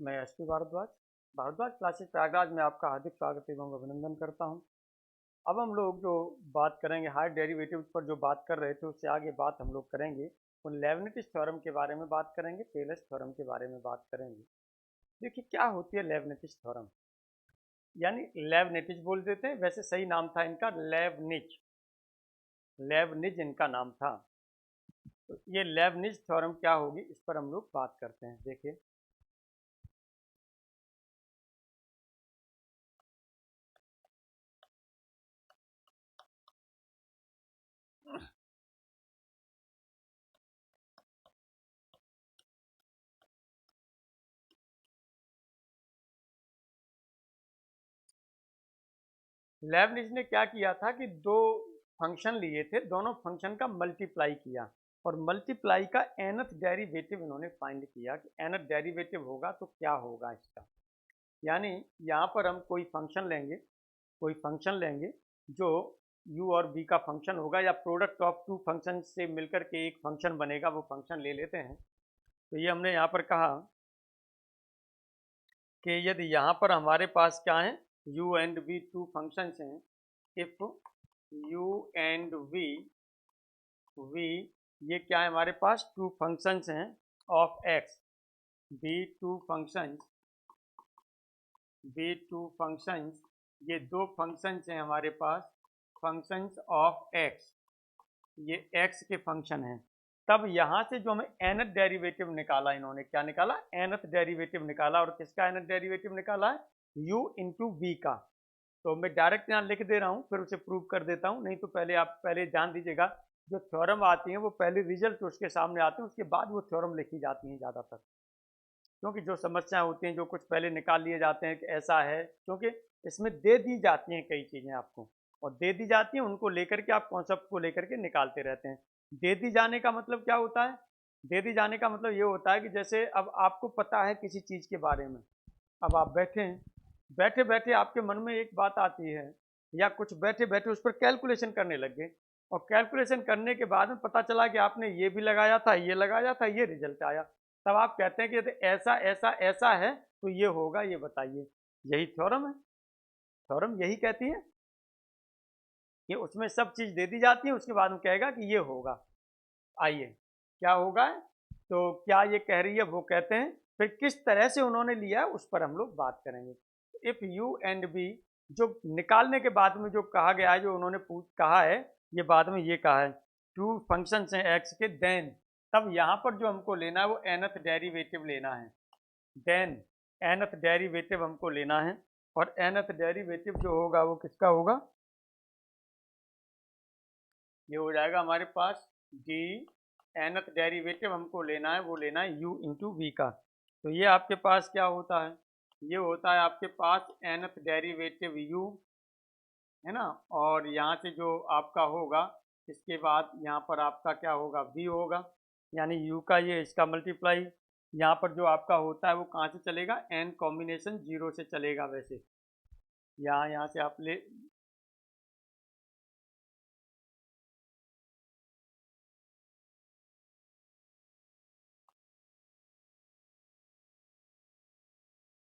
मैं SP Bhardwaj classes Prayagraj में आपका हार्दिक स्वागत एवं अभिनंदन करता हूं। अब हम लोग जो बात करेंगे हायर डेरिवेटिव्स पर जो बात कर रहे थे उससे आगे बात हम लोग करेंगे वो लेबनिज़ थ्योरम के बारे में बात करेंगे, टेलर्स थ्योरम के बारे में बात करेंगे। देखिए क्या होती है लेबनिज़ थ्योरम, यानी लेबनिज़ बोल देते हैं, वैसे सही नाम था इनका लेबनिज़ इनका नाम था। तो ये लेबनिज़ थ्योरम क्या होगी इस पर हम लोग बात करते हैं। देखिए लेबनिज़ ने क्या किया था कि दो फंक्शन लिए थे, दोनों फंक्शन का मल्टीप्लाई किया और मल्टीप्लाई का nth डेरिवेटिव इन्होंने फाइंड किया कि nth डेरिवेटिव होगा तो क्या होगा इसका। यानी यहाँ पर हम कोई फंक्शन लेंगे जो u और v का फंक्शन होगा या प्रोडक्ट ऑफ टू फंक्शन से मिलकर के एक फंक्शन बनेगा, वो फंक्शन ले लेते हैं। तो ये हमने यहाँ पर कहा कि यदि यहाँ पर हमारे पास क्या है u and v two functions हैं, इफ u एंड v ये क्या है हमारे पास टू फंक्शंस हैं of x, b two functions ये दो फंक्शंस हैं हमारे पास, फंक्शंस ऑफ x, ये x के फंक्शन हैं। तब यहाँ से जो हमें nth डेरिवेटिव निकाला, इन्होंने क्या निकाला, nth डेरिवेटिव निकाला। और किसका nth डेरिवेटिव निकाला है, u इंटू वी का। तो मैं डायरेक्ट यहाँ लिख दे रहा हूँ, फिर उसे प्रूव कर देता हूँ। नहीं तो आप पहले जान दीजिएगा, जो थ्योरम आती हैं वो पहले रिजल्ट उसके सामने आते हैं, उसके बाद वो थ्योरम लिखी जाती हैं ज़्यादातर। क्योंकि जो समस्याएं होती हैं, जो कुछ पहले निकाल लिए जाते हैं कि ऐसा है, क्योंकि इसमें दे दी जाती हैं कई चीज़ें आपको, और दे दी जाती हैं उनको लेकर के आप कॉन्सेप्ट को लेकर के निकालते रहते हैं। दे दी जाने का मतलब क्या होता है, दे दी जाने का मतलब ये होता है कि जैसे अब आपको पता है किसी चीज़ के बारे में, अब आप बैठे हैं, बैठे बैठे आपके मन में एक बात आती है, या कुछ बैठे बैठे उस पर कैलकुलेशन करने लग गए, और कैलकुलेशन करने के बाद में पता चला कि आपने ये भी लगाया था, ये लगाया था, ये रिजल्ट आया। तब आप कहते हैं कि यदि ऐसा ऐसा ऐसा है तो ये होगा, ये बताइए। यही थ्योरम है। थ्योरम यही कहती है कि उसमें सब चीज़ दे दी जाती है, उसके बाद में कहेगा कि ये होगा। आइए क्या होगा, तो क्या ये कह रही है वो कहते हैं, फिर किस तरह से उन्होंने लिया उस पर हम लोग बात करेंगे। इफ यू एंड बी जो निकालने के बाद में जो कहा गया है, जो उन्होंने कहा है, ये बाद में ये कहा है टू फंक्शंस हैं एक्स के, देन तब यहाँ पर जो हमको लेना है वो nth डेरिवेटिव लेना है। देन nth डेरिवेटिव हमको लेना है, और nth डेरिवेटिव जो होगा वो किसका होगा, ये हो जाएगा हमारे पास डी, nth डेरिवेटिव हमको लेना है, वो लेना है u इंटू वी का। तो ये आपके पास क्या होता है, ये होता है आपके पास nth डेरिवेटिव u, है ना, और यहाँ से जो आपका होगा इसके बाद यहाँ पर आपका क्या होगा, v होगा, यानी u का ये इसका मल्टीप्लाई, यहाँ पर जो आपका होता है वो कहाँ से चलेगा, n कॉम्बिनेशन 0 से चलेगा। वैसे यहाँ से आप ले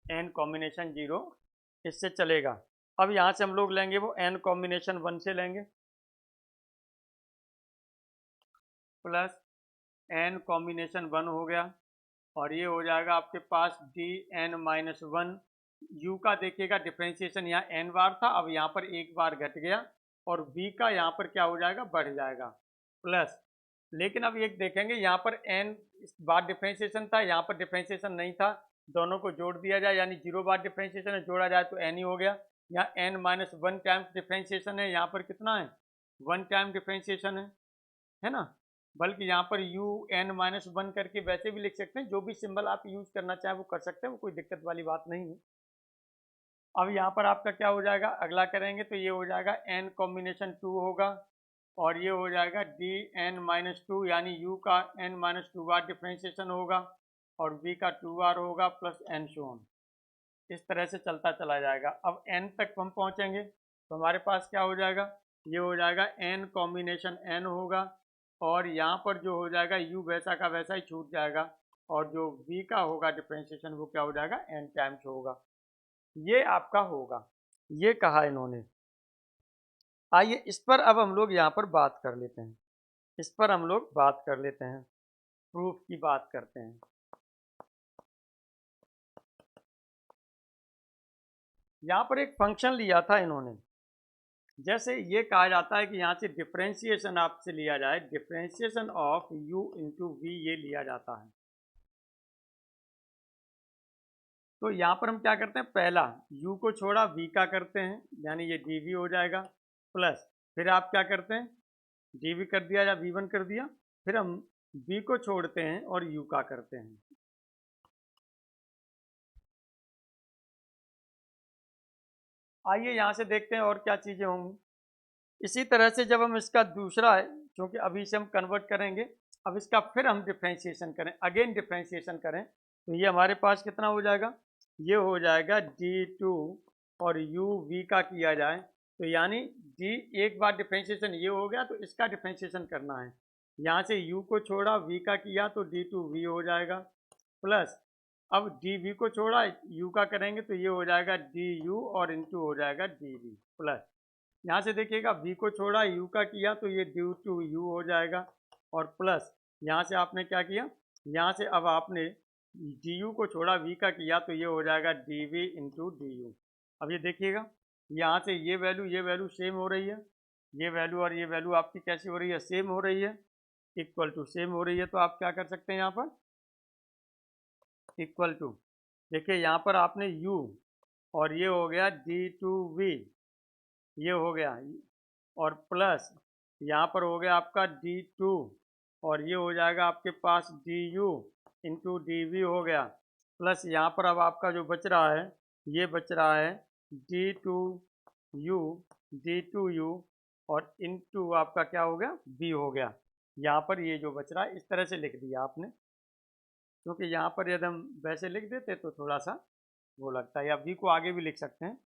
n कॉम्बिनेशन 0 इससे चलेगा। अब यहाँ से हम लोग लेंगे वो n कॉम्बिनेशन 1 से लेंगे, प्लस n कॉम्बिनेशन 1 हो गया, और ये हो जाएगा आपके पास डी एन माइनस 1। यू का देखिएगा डिफ्रेंशिएशन यहाँ n बार था, अब यहाँ पर एक बार घट गया, और v का यहाँ पर क्या हो जाएगा, बढ़ जाएगा, प्लस। लेकिन अब ये देखेंगे यहाँ पर n बार डिफ्रेंशिएशन था, यहाँ पर डिफ्रेंशिएशन नहीं था, दोनों को जोड़ दिया जाए, यानी 0 बार डिफ्रेंशिएशन है, जोड़ा जाए तो n ही हो गया। यहाँ n माइनस 1 टाइम्स डिफ्रेंशिएशन है, यहाँ पर कितना है, 1 टाइम डिफ्रेंशिएशन है ना। बल्कि यहाँ पर यू एन माइनस 1 करके वैसे भी लिख सकते हैं, जो भी सिंबल आप यूज करना चाहें वो कर सकते हैं, वो कोई दिक्कत वाली बात नहीं है। अब यहाँ पर आपका क्या हो जाएगा, अगला करेंगे तो ये हो जाएगा n कॉम्बिनेशन 2 होगा, और ये हो जाएगा डी एन माइनस 2, यानी u का n माइनस 2 बार डिफ्रेंशिएशन होगा, और v का 2 बार होगा, प्लस n सो ऑन। इस तरह से चलता चला जाएगा। अब n तक हम पहुँचेंगे तो हमारे पास क्या हो जाएगा, ये हो जाएगा n कॉम्बिनेशन n होगा, और यहाँ पर जो हो जाएगा u वैसा का वैसा ही छूट जाएगा, और जो v का होगा डिफरेंशिएशन वो क्या हो जाएगा n टाइम्स होगा। ये आपका होगा, ये कहा इन्होंने। आइए इस पर अब हम लोग यहाँ पर बात कर लेते हैं, इस पर हम लोग बात कर लेते हैं, प्रूफ की बात करते हैं। यहाँ पर एक फंक्शन लिया था इन्होंने, जैसे ये कहा जाता है कि यहाँ से डिफरेंशिएशन आपसे लिया जाए, differentiation of u into v ये लिया जाता है। तो यहाँ पर हम क्या करते हैं, पहला u को छोड़ा v का करते हैं, यानी ये dv हो जाएगा, प्लस फिर आप क्या करते हैं dv कर दिया या v1 कर दिया, फिर हम v को छोड़ते हैं और u का करते हैं। आइए यहाँ से देखते हैं और क्या चीज़ें होंगी। इसी तरह से जब हम इसका दूसरा है, क्योंकि अभी इसे हम कन्वर्ट करेंगे, अब इसका फिर हम डिफ्रेंशिएशन करें, अगेन डिफ्रेंशिएशन करें, तो ये हमारे पास कितना हो जाएगा, ये हो जाएगा d2 और u v का किया जाए, तो यानी d एक बार डिफ्रेंशिएशन ये हो गया तो इसका डिफ्रेंशिएशन करना है, यहाँ से u को छोड़ा v का किया तो d2 v हो जाएगा, प्लस अब dv को छोड़ा u का करेंगे तो ये हो जाएगा du और इंटू हो जाएगा dv, प्लस यहाँ से देखिएगा v को छोड़ा u का किया तो ये ड्यू टू u हो जाएगा, और प्लस यहाँ से आपने क्या किया, यहाँ से अब आपने du को छोड़ा v का किया तो ये हो जाएगा dv इंटू du। अब ये देखिएगा यहाँ से ये वैल्यू सेम हो रही है, ये वैल्यू और ये वैल्यू आपकी कैसी हो रही है, सेम हो रही है, इक्वल टू सेम हो रही है। तो आप क्या कर सकते हैं यहाँ पर, इक्वल टू, देखिए यहाँ पर आपने u और ये हो गया d2v, ये हो गया, और प्लस यहाँ पर हो गया आपका d2 और ये हो जाएगा आपके पास du इंटू dv हो गया, प्लस यहाँ पर अब आपका जो बच रहा है, ये बच रहा है d2u और इंटू आपका क्या हो गया v हो गया। यहाँ पर ये जो बच रहा है इस तरह से लिख दिया आपने, क्योंकि यहाँ पर यदि हम वैसे लिख देते तो थोड़ा सा वो लगता है, या v को आगे भी लिख सकते हैं।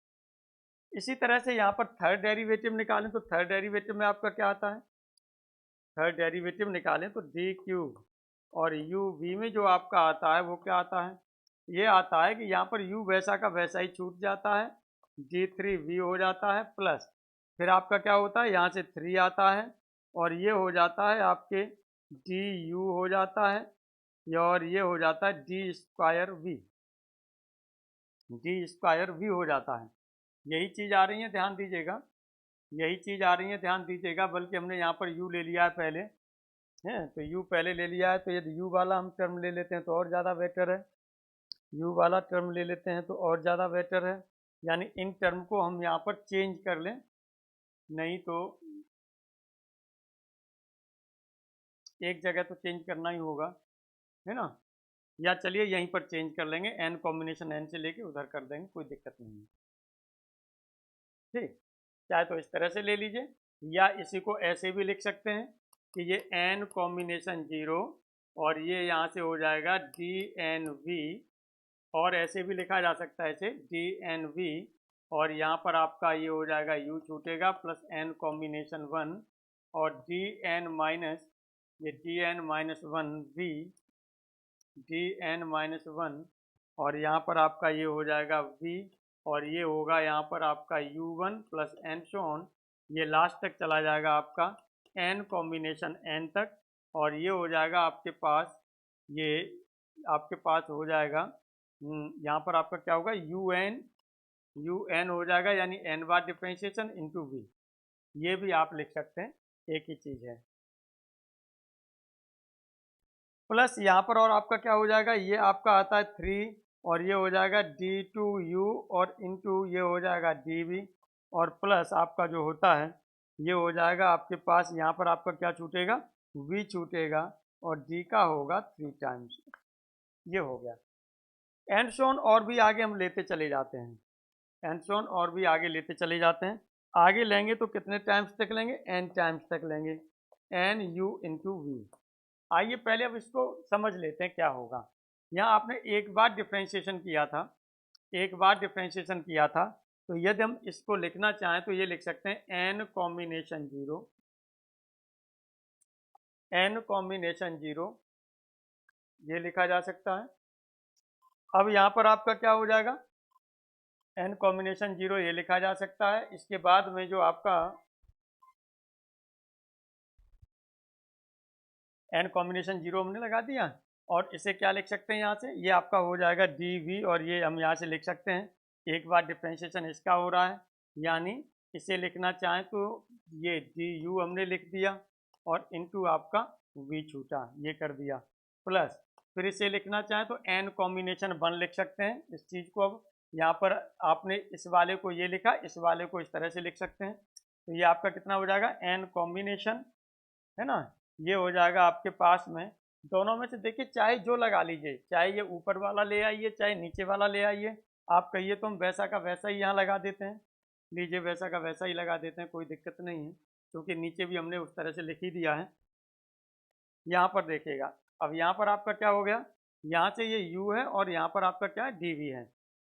इसी तरह से यहाँ पर थर्ड डेरिवेटिव निकालें तो थर्ड डेरिवेटिव में आपका क्या आता है, थर्ड डेरिवेटिव निकालें तो डी क्यूब और यू वी में जो आपका आता है वो क्या आता है, ये आता है कि यहाँ पर u वैसा का वैसा ही छूट जाता है, d3v हो जाता है, प्लस फिर आपका क्या होता है, यहाँ से 3 आता है और ये हो जाता है आपके du हो जाता है, और ये हो जाता है d2v हो जाता है। यही चीज़ आ रही है, ध्यान दीजिएगा, यही चीज़ आ रही है, ध्यान दीजिएगा, बल्कि हमने यहाँ पर u ले लिया है पहले, है तो u पहले ले लिया है, तो यदि u वाला हम टर्म ले लेते हैं तो और ज़्यादा बेटर है, u वाला टर्म ले लेते हैं तो और ज़्यादा बेटर है, यानी इन टर्म को हम यहाँ पर चेंज कर लें, नहीं तो एक जगह तो चेंज करना ही होगा, है ना, या चलिए यहीं पर चेंज कर लेंगे, n कॉम्बिनेशन n से लेके उधर कर देंगे, कोई दिक्कत नहीं है, ठीक, चाहे तो इस तरह से ले लीजिए, या इसी को ऐसे भी लिख सकते हैं कि ये n कॉम्बिनेशन 0 और ये यहाँ से हो जाएगा dnv, और ऐसे भी लिखा जा सकता है इसे dnv, और यहाँ पर आपका ये हो जाएगा u छूटेगा प्लस n कॉम्बिनेशन 1 और dn माइनस ये dn माइनस 1v dn-1 और यहाँ पर आपका ये हो जाएगा v और ये होगा यहाँ पर आपका u1 plus and so on, ये लास्ट तक चला जाएगा आपका n कॉम्बिनेशन n तक, और ये हो जाएगा आपके पास, ये आपके पास हो जाएगा यहाँ पर आपका क्या होगा un हो जाएगा, यानी n बार डिफ्रेंशिएशन इंटू v, ये भी आप लिख सकते हैं, एक ही चीज़ है, प्लस यहाँ पर और आपका क्या हो जाएगा, ये आपका आता है 3 और ये हो जाएगा d2u और इंटू ये हो जाएगा dv, और प्लस आपका जो होता है ये हो जाएगा आपके पास, यहाँ पर आपका क्या छूटेगा, v छूटेगा और d का होगा 3 टाइम्स, ये हो गया। एंड सो ऑन और भी आगे हम लेते चले जाते हैं, एंड सो ऑन और भी आगे लेते चले जाते हैं, आगे लेंगे तो कितने टाइम्स तक लेंगे, n टाइम्स तक लेंगे, n u इंटू वी। आइए पहले अब इसको समझ लेते हैं क्या होगा। यहाँ आपने एक बार डिफ्रेंशिएशन किया था, एक बार डिफ्रेंशिएशन किया था, तो यदि हम इसको लिखना चाहें तो ये लिख सकते हैं n कॉम्बिनेशन 0 ये लिखा जा सकता है। अब यहाँ पर आपका क्या हो जाएगा, n कॉम्बिनेशन 0 ये लिखा जा सकता है। इसके बाद में जो आपका n कॉम्बिनेशन 0 हमने लगा दिया, और इसे क्या लिख सकते हैं यहाँ से, ये आपका हो जाएगा dv, और ये हम यहाँ से लिख सकते हैं, एक बार डिफ्रेंशिएशन इसका हो रहा है, यानी इसे लिखना चाहें तो ये du हमने लिख दिया और इनटू आपका v छूटा, ये कर दिया, प्लस फिर इसे लिखना चाहें तो n कॉम्बिनेशन 1 लिख सकते हैं इस चीज़ को। अब यहाँ पर आपने इस वाले को ये लिखा, इस वाले को इस तरह से लिख सकते हैं, तो ये आपका कितना हो जाएगा, n कॉम्बिनेशन, है ना, ये हो जाएगा आपके पास में। दोनों में से देखिए चाहे जो लगा लीजिए, चाहे ये ऊपर वाला ले आइए चाहे नीचे वाला ले आइए, आप कहिए तो हम वैसा का वैसा ही यहाँ लगा देते हैं, लीजिए वैसा का वैसा ही लगा देते हैं, कोई दिक्कत नहीं है, क्योंकि नीचे भी हमने उस तरह से लिख ही दिया है। यहाँ पर देखिएगा, अब यहाँ पर आपका क्या हो गया, यहाँ से ये u है और यहाँ पर आपका क्या है, dv है।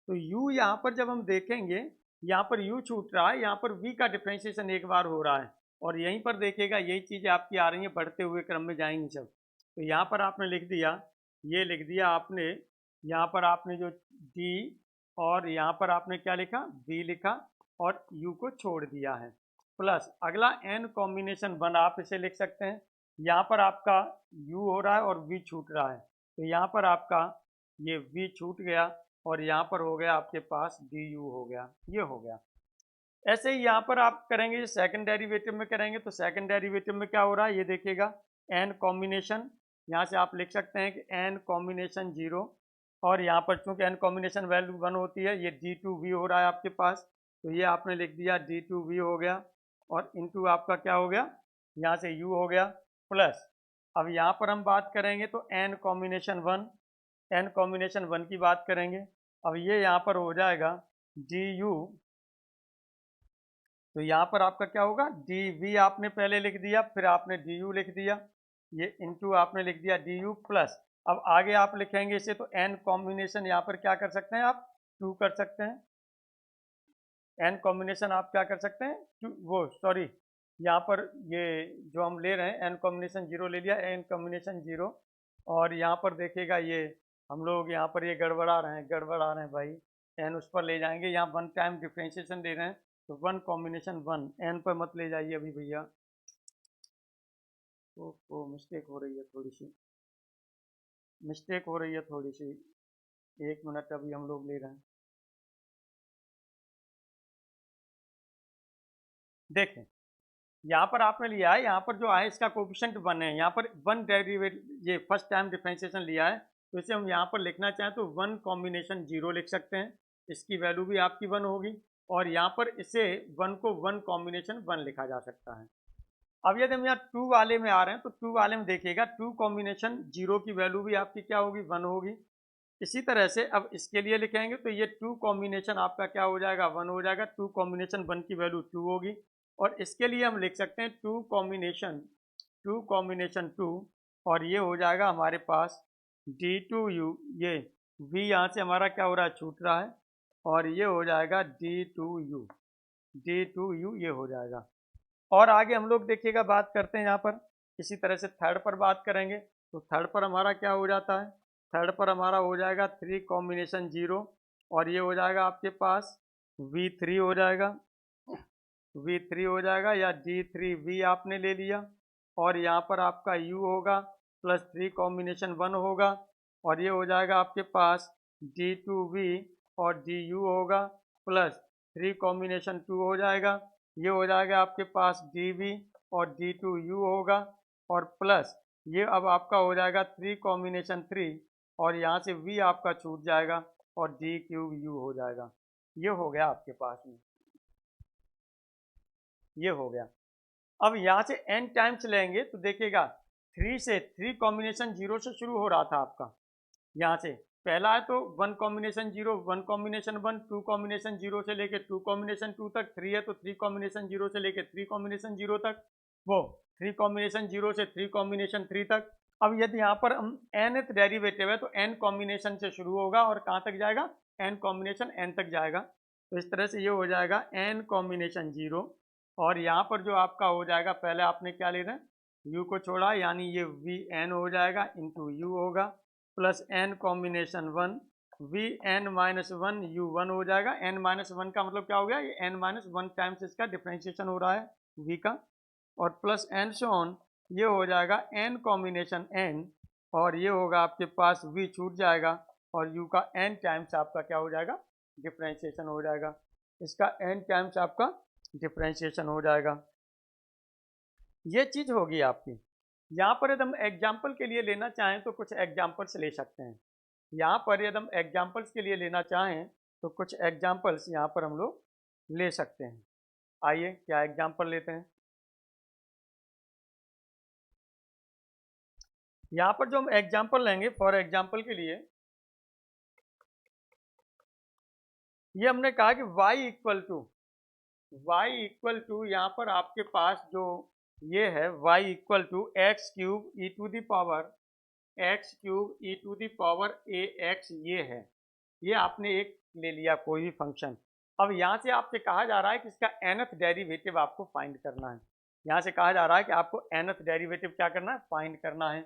तो u यहाँ पर जब हम देखेंगे, यहाँ पर u छूट रहा है, यहाँ पर v का डिफ्रेंशिएशन एक बार हो रहा है, और यहीं पर देखिएगा यही चीज़ें आपकी आ रही हैं, बढ़ते हुए क्रम में जाएंगी सब। तो यहाँ पर आपने लिख दिया, ये लिख दिया आपने, यहाँ पर आपने जो d और यहाँ पर आपने क्या लिखा, v लिखा और u को छोड़ दिया है, प्लस अगला n कॉम्बिनेशन 1 आप इसे लिख सकते हैं। यहाँ पर आपका u हो रहा है और v छूट रहा है, तो यहाँ पर आपका ये v छूट गया और यहाँ पर हो गया आपके पास du हो गया, ये हो गया। ऐसे ही यहाँ पर आप करेंगे, सेकंड डेरिवेटिव में करेंगे तो सेकंड डेरिवेटिव में क्या हो रहा है, ये देखिएगा n कॉम्बिनेशन, यहाँ से आप लिख सकते हैं कि n कॉम्बिनेशन 0, और यहाँ पर चूंकि n कॉम्बिनेशन वैल्यू 1 होती है, ये d2v हो रहा है आपके पास, तो ये आपने लिख दिया d2v हो गया, और इनटू आपका क्या हो गया, यहाँ से u हो गया, प्लस अब यहाँ पर हम बात करेंगे तो n कॉम्बिनेशन 1, n कॉम्बिनेशन 1 की बात करेंगे। अब ये यहाँ पर हो जाएगा du, तो यहाँ पर आपका क्या होगा, dv आपने पहले लिख दिया, फिर आपने du लिख दिया, ये इनटू आपने लिख दिया du, प्लस अब आगे आप लिखेंगे इसे तो n कॉम्बिनेशन यहाँ पर क्या कर सकते हैं आप, 2 कर सकते हैं, n कॉम्बिनेशन आप क्या कर सकते हैं, वो सॉरी यहाँ पर ये जो हम ले रहे हैं n कॉम्बिनेशन 0 ले लिया, n कॉम्बिनेशन 0, और यहाँ पर देखिएगा ये हम लोग यहाँ पर ये गड़बड़ा रहे हैं भाई, n उस पर ले जाएंगे, यहाँ 1 टाइम डिफ्रेंशिएशन दे रहे हैं, तो 1 कॉम्बिनेशन 1 n पर मत ले जाइए अभी भैया, तो मिस्टेक हो रही है थोड़ी सी, एक मिनट अभी हम लोग ले रहे हैं। देखें यहाँ पर आपने लिया है, यहाँ पर जो है इसका कोफिशिएंट 1 है, यहाँ पर 1 डेरिवेट ये फर्स्ट टाइम डिफ्रेंशिएशन लिया है, तो इसे हम यहाँ पर लिखना चाहें तो 1 कॉम्बिनेशन 0 लिख सकते हैं, इसकी वैल्यू भी आपकी 1 होगी, और यहाँ पर इसे 1 को 1 कॉम्बिनेशन 1 लिखा जा सकता है। अब यदि हम यहाँ 2 वाले में आ रहे हैं तो 2 वाले में देखिएगा 2 कॉम्बिनेशन 0 की वैल्यू भी आपकी क्या होगी, 1 होगी। इसी तरह से अब इसके लिए लिखेंगे तो ये 2 कॉम्बिनेशन आपका क्या हो जाएगा, 1 हो जाएगा, 2 कॉम्बिनेशन 1 की वैल्यू 2 होगी, और इसके लिए हम लिख सकते हैं 2 कॉम्बिनेशन 2, और ये हो जाएगा हमारे पास d2u, ये v यहाँ से हमारा क्या हो रहा है, छूट रहा है, और ये हो जाएगा d2u, ये हो जाएगा। और आगे हम लोग देखिएगा बात करते हैं यहाँ पर, इसी तरह से थर्ड पर बात करेंगे, तो थर्ड पर हमारा क्या हो जाता है, थर्ड पर हमारा हो जाएगा 3 कॉम्बिनेशन 0, और ये हो जाएगा आपके पास v3 हो जाएगा, या d3v आपने ले लिया, और यहाँ पर आपका u होगा, प्लस 3 कॉम्बिनेशन 1 होगा, और ये हो जाएगा आपके पास d2v और du होगा, प्लस 3 कॉम्बिनेशन 2 हो जाएगा, ये हो जाएगा आपके पास dv और d2u होगा, और प्लस ये अब आपका हो जाएगा 3 कॉम्बिनेशन 3, और यहाँ से v आपका छूट जाएगा और d3u हो जाएगा, ये हो गया आपके पास में, ये हो गया। अब यहाँ से n टाइम्स लेंगे तो देखिएगा 3 कॉम्बिनेशन 0 से शुरू हो रहा था आपका, यहाँ से पहला है तो 1 कॉम्बिनेशन 0, 1 कॉम्बिनेशन 1, 2 कॉम्बिनेशन 0 से लेके 2 कॉम्बिनेशन 2 तक, 3 है तो 3 कॉम्बिनेशन 0 से लेके 3 कॉम्बिनेशन 0 तक, वो 3 कॉम्बिनेशन 0 से 3 कॉम्बिनेशन 3 तक। अब यदि यहाँ पर हम nth डेरिवेटिव है तो n कॉम्बिनेशन से शुरू होगा और कहाँ तक जाएगा, n कॉम्बिनेशन n तक जाएगा, तो इस तरह से ये हो जाएगा n कॉम्बिनेशन 0, और यहाँ पर जो आपका हो जाएगा, पहले आपने क्या ले रहे हैं, u को छोड़ा, यानी ये vn हो जाएगा इंटू u होगा, plus n combination 1 v n minus 1 u 1 हो जाएगा। एन माइनस 1 का मतलब क्या हो गया, ये एन माइनस 1 टाइम्स इसका डिफ्रेंशिएशन हो रहा है वी का, और प्लस एन सो ऑन, ये हो जाएगा एन कॉम्बिनेशन एन, और ये होगा आपके पास वी छूट जाएगा और यू का एन टाइम्स आपका क्या हो जाएगा, डिफ्रेंशिएशन हो जाएगा। इसका एन टाइम्स आपका डिफ्रेंशिएशन हो जाएगा। ये चीज होगी आपकी। यहाँ पर यदि हम एग्जाम्पल के लिए लेना चाहें तो कुछ एग्जाम्पल्स ले सकते हैं। यहाँ पर यदि हम एग्जाम्पल्स के लिए लेना चाहें तो कुछ एग्जाम्पल्स यहाँ पर हम लोग ले सकते हैं। आइए क्या एग्जाम्पल लेते हैं। यहाँ पर जो हम एग्जाम्पल लेंगे, फॉर एग्जाम्पल के लिए ये हमने कहा कि y इक्वल टू यहाँ पर आपके पास जो ये है y equal to x cube e to the power x cube e to the power a x, ये है। ये आपने एक ले लिया कोई भी फंक्शन। अब यहाँ से आपसे कहा जा रहा है कि इसका nth डेरिवेटिव आपको फाइंड करना है। यहाँ से कहा जा रहा है कि आपको nth डेरिवेटिव क्या करना है, फाइंड करना है।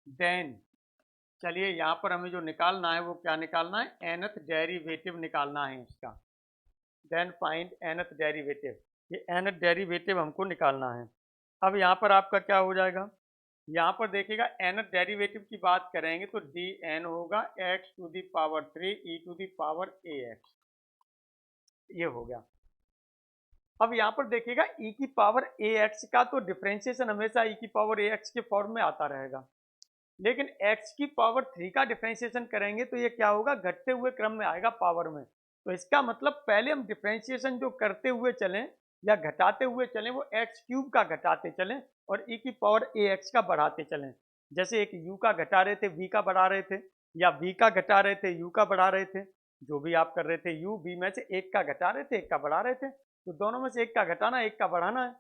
देन चलिए यहाँ पर हमें जो निकालना है वो क्या निकालना है, nth डेरिवेटिव निकालना है इसका। देन फाइंड nth डेरिवेटिव, ये nth डेरिवेटिव हमको निकालना है। अब यहाँ पर आपका क्या हो जाएगा, यहाँ पर देखिएगा nth डेरिवेटिव की बात करेंगे तो dn होगा x to the power 3 e to the power ax, ये हो गया। अब यहाँ पर देखिएगा e की पावर ax का तो डिफरेंशिएशन हमेशा e की पावर ax के फॉर्म में आता रहेगा, लेकिन x की पावर 3 का डिफरेंशिएशन करेंगे तो ये क्या होगा, घटते हुए क्रम में आएगा पावर में। तो इसका मतलब पहले हम डिफरेंशिएशन जो करते हुए चलें या घटाते हुए चलें वो एक्स क्यूब का घटाते चलें और e की पावर ax का बढ़ाते चलें। जैसे एक u का घटा रहे थे v का बढ़ा रहे थे, या v का घटा रहे थे u का बढ़ा रहे थे, जो भी आप कर रहे थे u v में से एक का घटा रहे थे एक का बढ़ा रहे थे, तो दोनों में से एक का घटाना एक का बढ़ाना है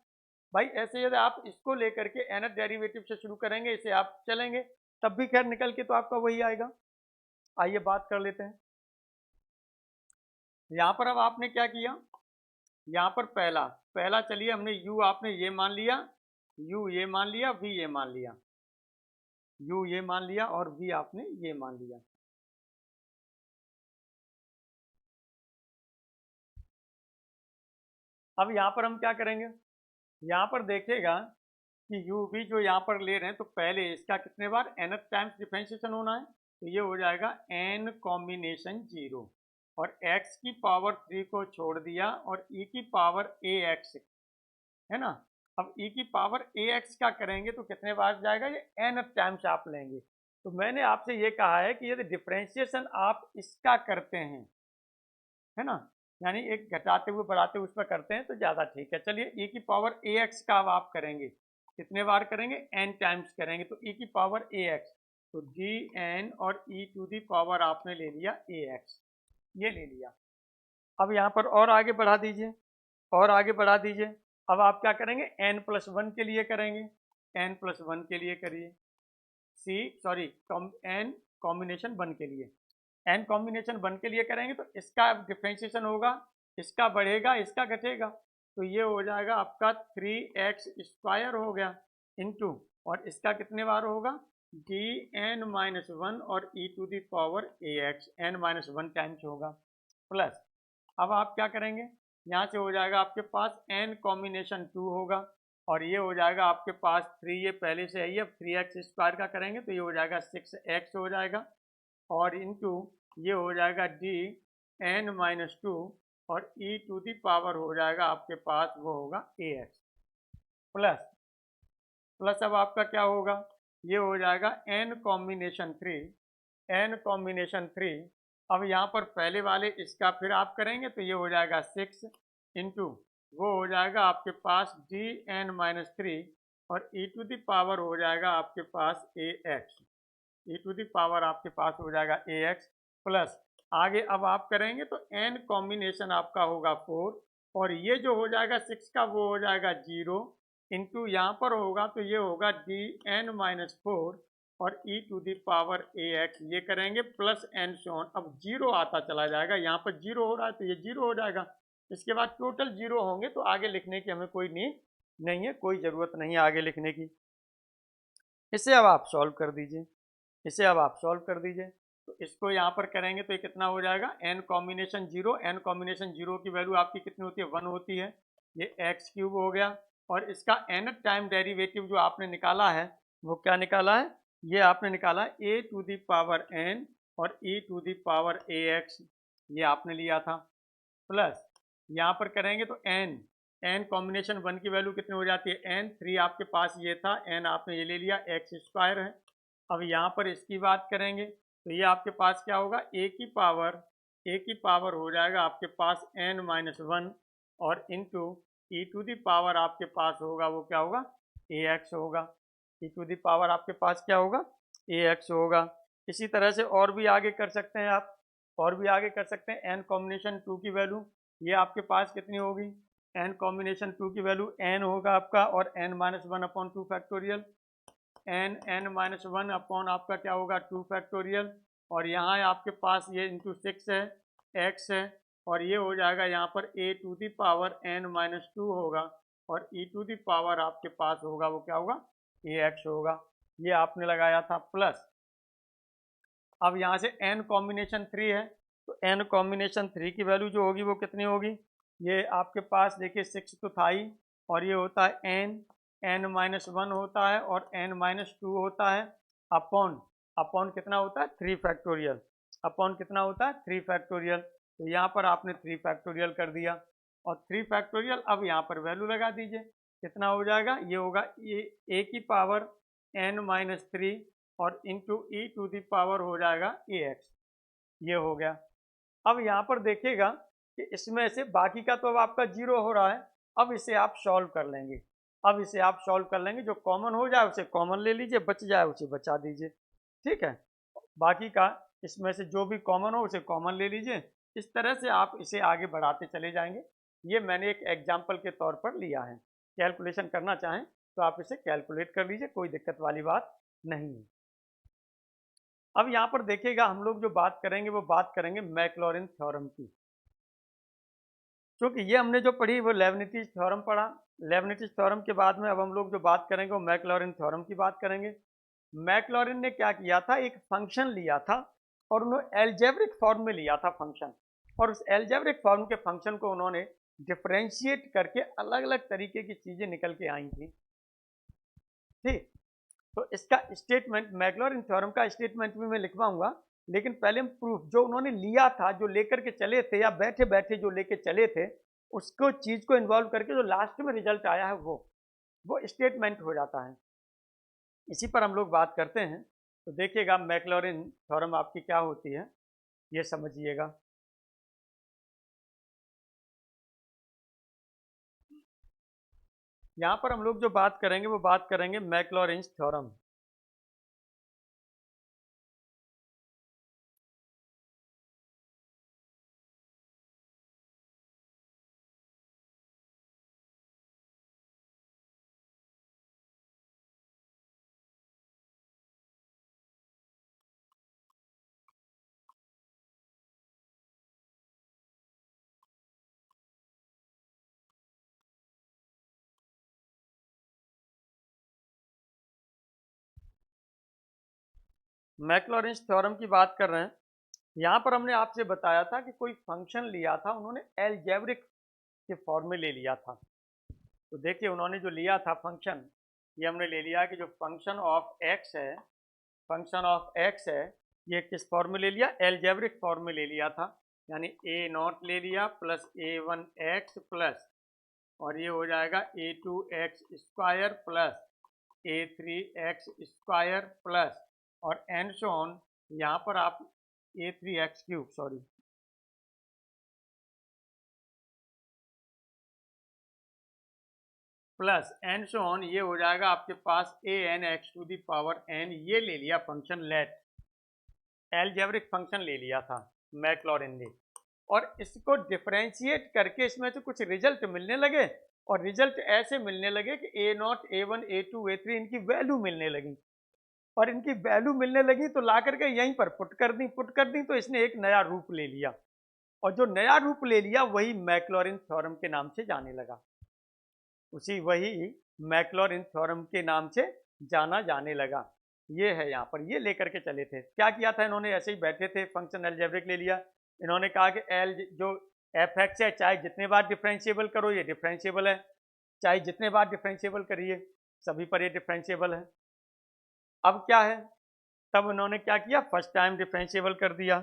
भाई। ऐसे यदि आप इसको लेकर के nth डेरिवेटिव से शुरू करेंगे, इसे आप चलेंगे तब भी खैर निकल के तो आपका वही आएगा। आइए बात कर लेते हैं। यहाँ पर अब आपने क्या किया, यहाँ पर पहला चलिए हमने u आपने ये मान लिया, u ये मान लिया, v ये मान लिया, u ये मान लिया और v आपने ये मान लिया। अब यहाँ पर हम क्या करेंगे, यहाँ पर देखेगा कि u v जो यहाँ पर ले रहे हैं तो पहले इसका कितने बार nth टाइम्स डिफरेंशिएशन होना है, तो ये हो जाएगा n कॉम्बिनेशन 0 और x की पावर 3 को छोड़ दिया और e की पावर ax है ना। अब e की पावर ax का करेंगे तो कितने बार जाएगा, ये n टाइम्स आप लेंगे। तो मैंने आपसे ये कहा है कि यदि डिफरेंशिएशन आप इसका करते हैं है ना, यानी एक घटाते हुए बढ़ाते हुए उस पर करते हैं तो ज़्यादा ठीक है। चलिए e की पावर ax का अब आप करेंगे, कितने बार करेंगे, n टाइम्स करेंगे, तो e की पावर ax तो dn और e टू दी पावर आपने ले लिया ax, ये ले लिया। अब यहाँ पर और आगे बढ़ा दीजिए, और आगे बढ़ा दीजिए। अब आप क्या करेंगे, n+1 के लिए करेंगे, n+1 के लिए करिए, n कॉम्बिनेशन 1 के लिए, n कॉम्बिनेशन 1 के लिए करेंगे तो इसका डिफरेंशिएशन होगा, इसका बढ़ेगा इसका घटेगा, तो ये हो जाएगा आपका 3x² हो गया इंटू, और इसका कितने बार होगा, dn-1 और e to the power ax n-1 times होगा, प्लस अब आप क्या करेंगे, यहाँ से हो जाएगा आपके पास n कॉम्बिनेशन 2 होगा और ये हो जाएगा आपके पास 3, ये पहले से है, अब 3x² का करेंगे तो ये हो जाएगा 6x हो जाएगा, और इंटू ये हो जाएगा dn-2 और e टू दी पावर हो जाएगा आपके पास वो होगा ax, प्लस अब आपका क्या होगा, ये हो जाएगा n कॉम्बिनेशन 3। अब यहाँ पर पहले वाले इसका फिर आप करेंगे तो ये हो जाएगा 6 इंटू वो हो जाएगा आपके पास dn-3 और e टू दी पावर हो जाएगा आपके पास ax, e to the power आपके पास हो जाएगा ax, प्लस आगे अब आप करेंगे तो n कॉम्बिनेशन आपका होगा 4 और ये जो हो जाएगा 6 का वो हो जाएगा 0 इंटू यहाँ पर होगा तो ये होगा dn-4 और e to the power ax, ये करेंगे प्लस n शोन, अब 0 आता चला जाएगा, यहाँ पर 0 हो रहा है तो ये 0 हो जाएगा, इसके बाद टोटल 0 होंगे तो आगे लिखने की हमें कोई नीड नहीं है, कोई ज़रूरत नहीं है आगे लिखने की। इसे अब आप सॉल्व कर दीजिए। इसे अब आप सॉल्व कर दीजिए। तो इसको यहाँ पर करेंगे तो ये कितना हो जाएगा, n combination zero, n combination zero की वैल्यू आपकी कितनी होती है, 1 होती है, ये एक्स क्यूब हो गया। और इसका n टाइम डेरिवेटिव जो आपने निकाला है वो क्या निकाला है, ये आपने निकाला a to the power n और e to the power ax, ये आपने लिया था, प्लस यहाँ पर करेंगे तो n कॉम्बिनेशन 1 की वैल्यू कितनी हो जाती है, n 3 आपके पास ये था, n आपने ये ले लिया, एक्स स्क्वायर है। अब यहाँ पर इसकी बात करेंगे तो ये आपके पास क्या होगा, a की पावर हो जाएगा आपके पास n माइनस 1 और into e to the power आपके पास होगा वो क्या होगा, ax होगा, e टू द पावर आपके पास क्या होगा, ax होगा। इसी तरह से और भी आगे कर सकते हैं आप, और भी आगे कर सकते हैं। n कॉम्बिनेशन 2 की वैल्यू ये आपके पास कितनी होगी, n कॉम्बिनेशन 2 की वैल्यू n होगा आपका और n minus 1 upon 2 factorial, n minus 1 upon आपका क्या होगा 2 फैक्टोरियल, और यहाँ आपके पास ये इंटू 6 है, x है, और ये हो जाएगा यहाँ पर a to the power n minus 2 होगा और e टू द पावर आपके पास होगा वो क्या होगा, ax होगा, ये आपने लगाया था, प्लस अब यहाँ से n कॉम्बिनेशन 3 है तो n कॉम्बिनेशन 3 की वैल्यू जो होगी वो कितनी होगी, ये आपके पास देखिए 6 तो था ही, और ये होता है n माइनस 1 होता है और n माइनस 2 होता है, अपॉन कितना होता है 3 फैक्टोरियल, अपॉन कितना होता है 3 फैक्टोरियल। तो यहाँ पर आपने 3 फैक्टोरियल कर दिया और 3 फैक्टोरियल, अब यहाँ पर वैल्यू लगा दीजिए, कितना हो जाएगा, ये होगा a की पावर n माइनस 3 और into E to the power हो जाएगा ax, ये हो गया। अब यहाँ पर देखिएगा कि इसमें से बाकी का तो अब आपका जीरो हो रहा है, अब इसे आप सॉल्व कर लेंगे, अब इसे आप सॉल्व कर लेंगे, जो कॉमन हो जाए उसे कॉमन ले लीजिए, बच जाए उसे बचा दीजिए, ठीक है, बाकी का इसमें से जो भी कॉमन हो उसे कॉमन ले लीजिए, इस तरह से आप इसे आगे बढ़ाते चले जाएंगे। ये मैंने एक एग्जाम्पल के तौर पर लिया है, कैलकुलेशन करना चाहें तो आप इसे कैलकुलेट कर लीजिए, कोई दिक्कत वाली बात नहीं है। अब यहाँ पर देखिएगा हम लोग जो बात करेंगे वो बात करेंगे मैक्लॉरिन थ्योरम की, क्योंकि ये हमने जो पढ़ी वो लेबनिज़ थ्योरम पढ़ा, लेबनिज़ थ्योरम के बाद में अब हम लोग जो बात करेंगे वो मैक्लॉरिन थ्योरम की बात करेंगे। मैक्लॉरिन ने क्या किया था, एक फंक्शन लिया था और उन्होंने एल्जेब्रिक फॉर्म में लिया था फंक्शन, और उस एल्जेब्रिक फॉर्म के फंक्शन को उन्होंने डिफरेंशिएट करके अलग अलग तरीके की चीज़ें निकल के आई थी, ठीक। तो इसका स्टेटमेंट मैक्लॉरिन थ्योरम का स्टेटमेंट भी मैं लिखवाऊंगा, लेकिन पहले हम प्रूफ जो उन्होंने लिया था, जो लेकर के चले थे या बैठे बैठे जो लेके चले थे, उसको चीज को इन्वॉल्व करके जो लास्ट में रिजल्ट आया है वो स्टेटमेंट हो जाता है। इसी पर हम लोग बात करते हैं। तो देखिएगा मैक्लॉरिन थ्योरम आपकी क्या होती है ये समझिएगा। यहाँ पर हम लोग जो बात करेंगे वो बात करेंगे मैक्लॉरिन थ्योरम। मैक्लॉरिन थ्योरम की बात कर रहे हैं। यहाँ पर हमने आपसे बताया था कि कोई फंक्शन लिया था, उन्होंने एल्जेब्रिक के फॉर्म में ले लिया था। तो देखिए उन्होंने जो लिया था फंक्शन, ये हमने ले लिया कि जो फंक्शन ऑफ एक्स है, फंक्शन ऑफ एक्स है, ये किस फॉर्म में ले लिया, एल्जेब्रिक फॉर्म में ले लिया था, यानी ए नॉट ले लिया प्लस a1 एक्स प्लस, और ये हो जाएगा a2 x square plus a3 x square plus, और एंड सो ऑन, यहाँ पर आप a3 x cube, sorry, plus and so on, ये हो जाएगा आपके पास an x to the power n, ये ले लिया फंक्शन लेट, एल्जेब्रिक फंक्शन ले लिया था मैक्लॉरिन ने, और इसको डिफरेंशिएट करके इसमें से कुछ रिजल्ट मिलने लगे, और रिजल्ट ऐसे मिलने लगे कि a0 a1 a2 a3 इनकी वैल्यू मिलने लगी, और इनकी वैल्यू मिलने लगी तो ला करके यहीं पर पुट कर दी तो इसने एक नया रूप ले लिया, और जो नया रूप ले लिया वही मैक्लॉरिन थ्योरम के नाम से जाने लगा, वही मैक्लॉरिन थ्योरम के नाम से जाना जाने लगा। ये है यहाँ पर, ये लेकर के चले थे। क्या किया था इन्होंने, ऐसे ही बैठे थे, फंक्शन अलजेब्रिक ले लिया, इन्होंने कहा कि एल जो एफ एक्स है चाहे जितने बार डिफरेंशिएबल करो ये डिफरेंशिएबल है, चाहे जितने बार डिफरेंशिएबल करिए सभी पर ये डिफरेंशिएबल है। अब क्या है, तब इन्होंने क्या किया, फर्स्ट टाइम डिफरेंशिएबल कर दिया,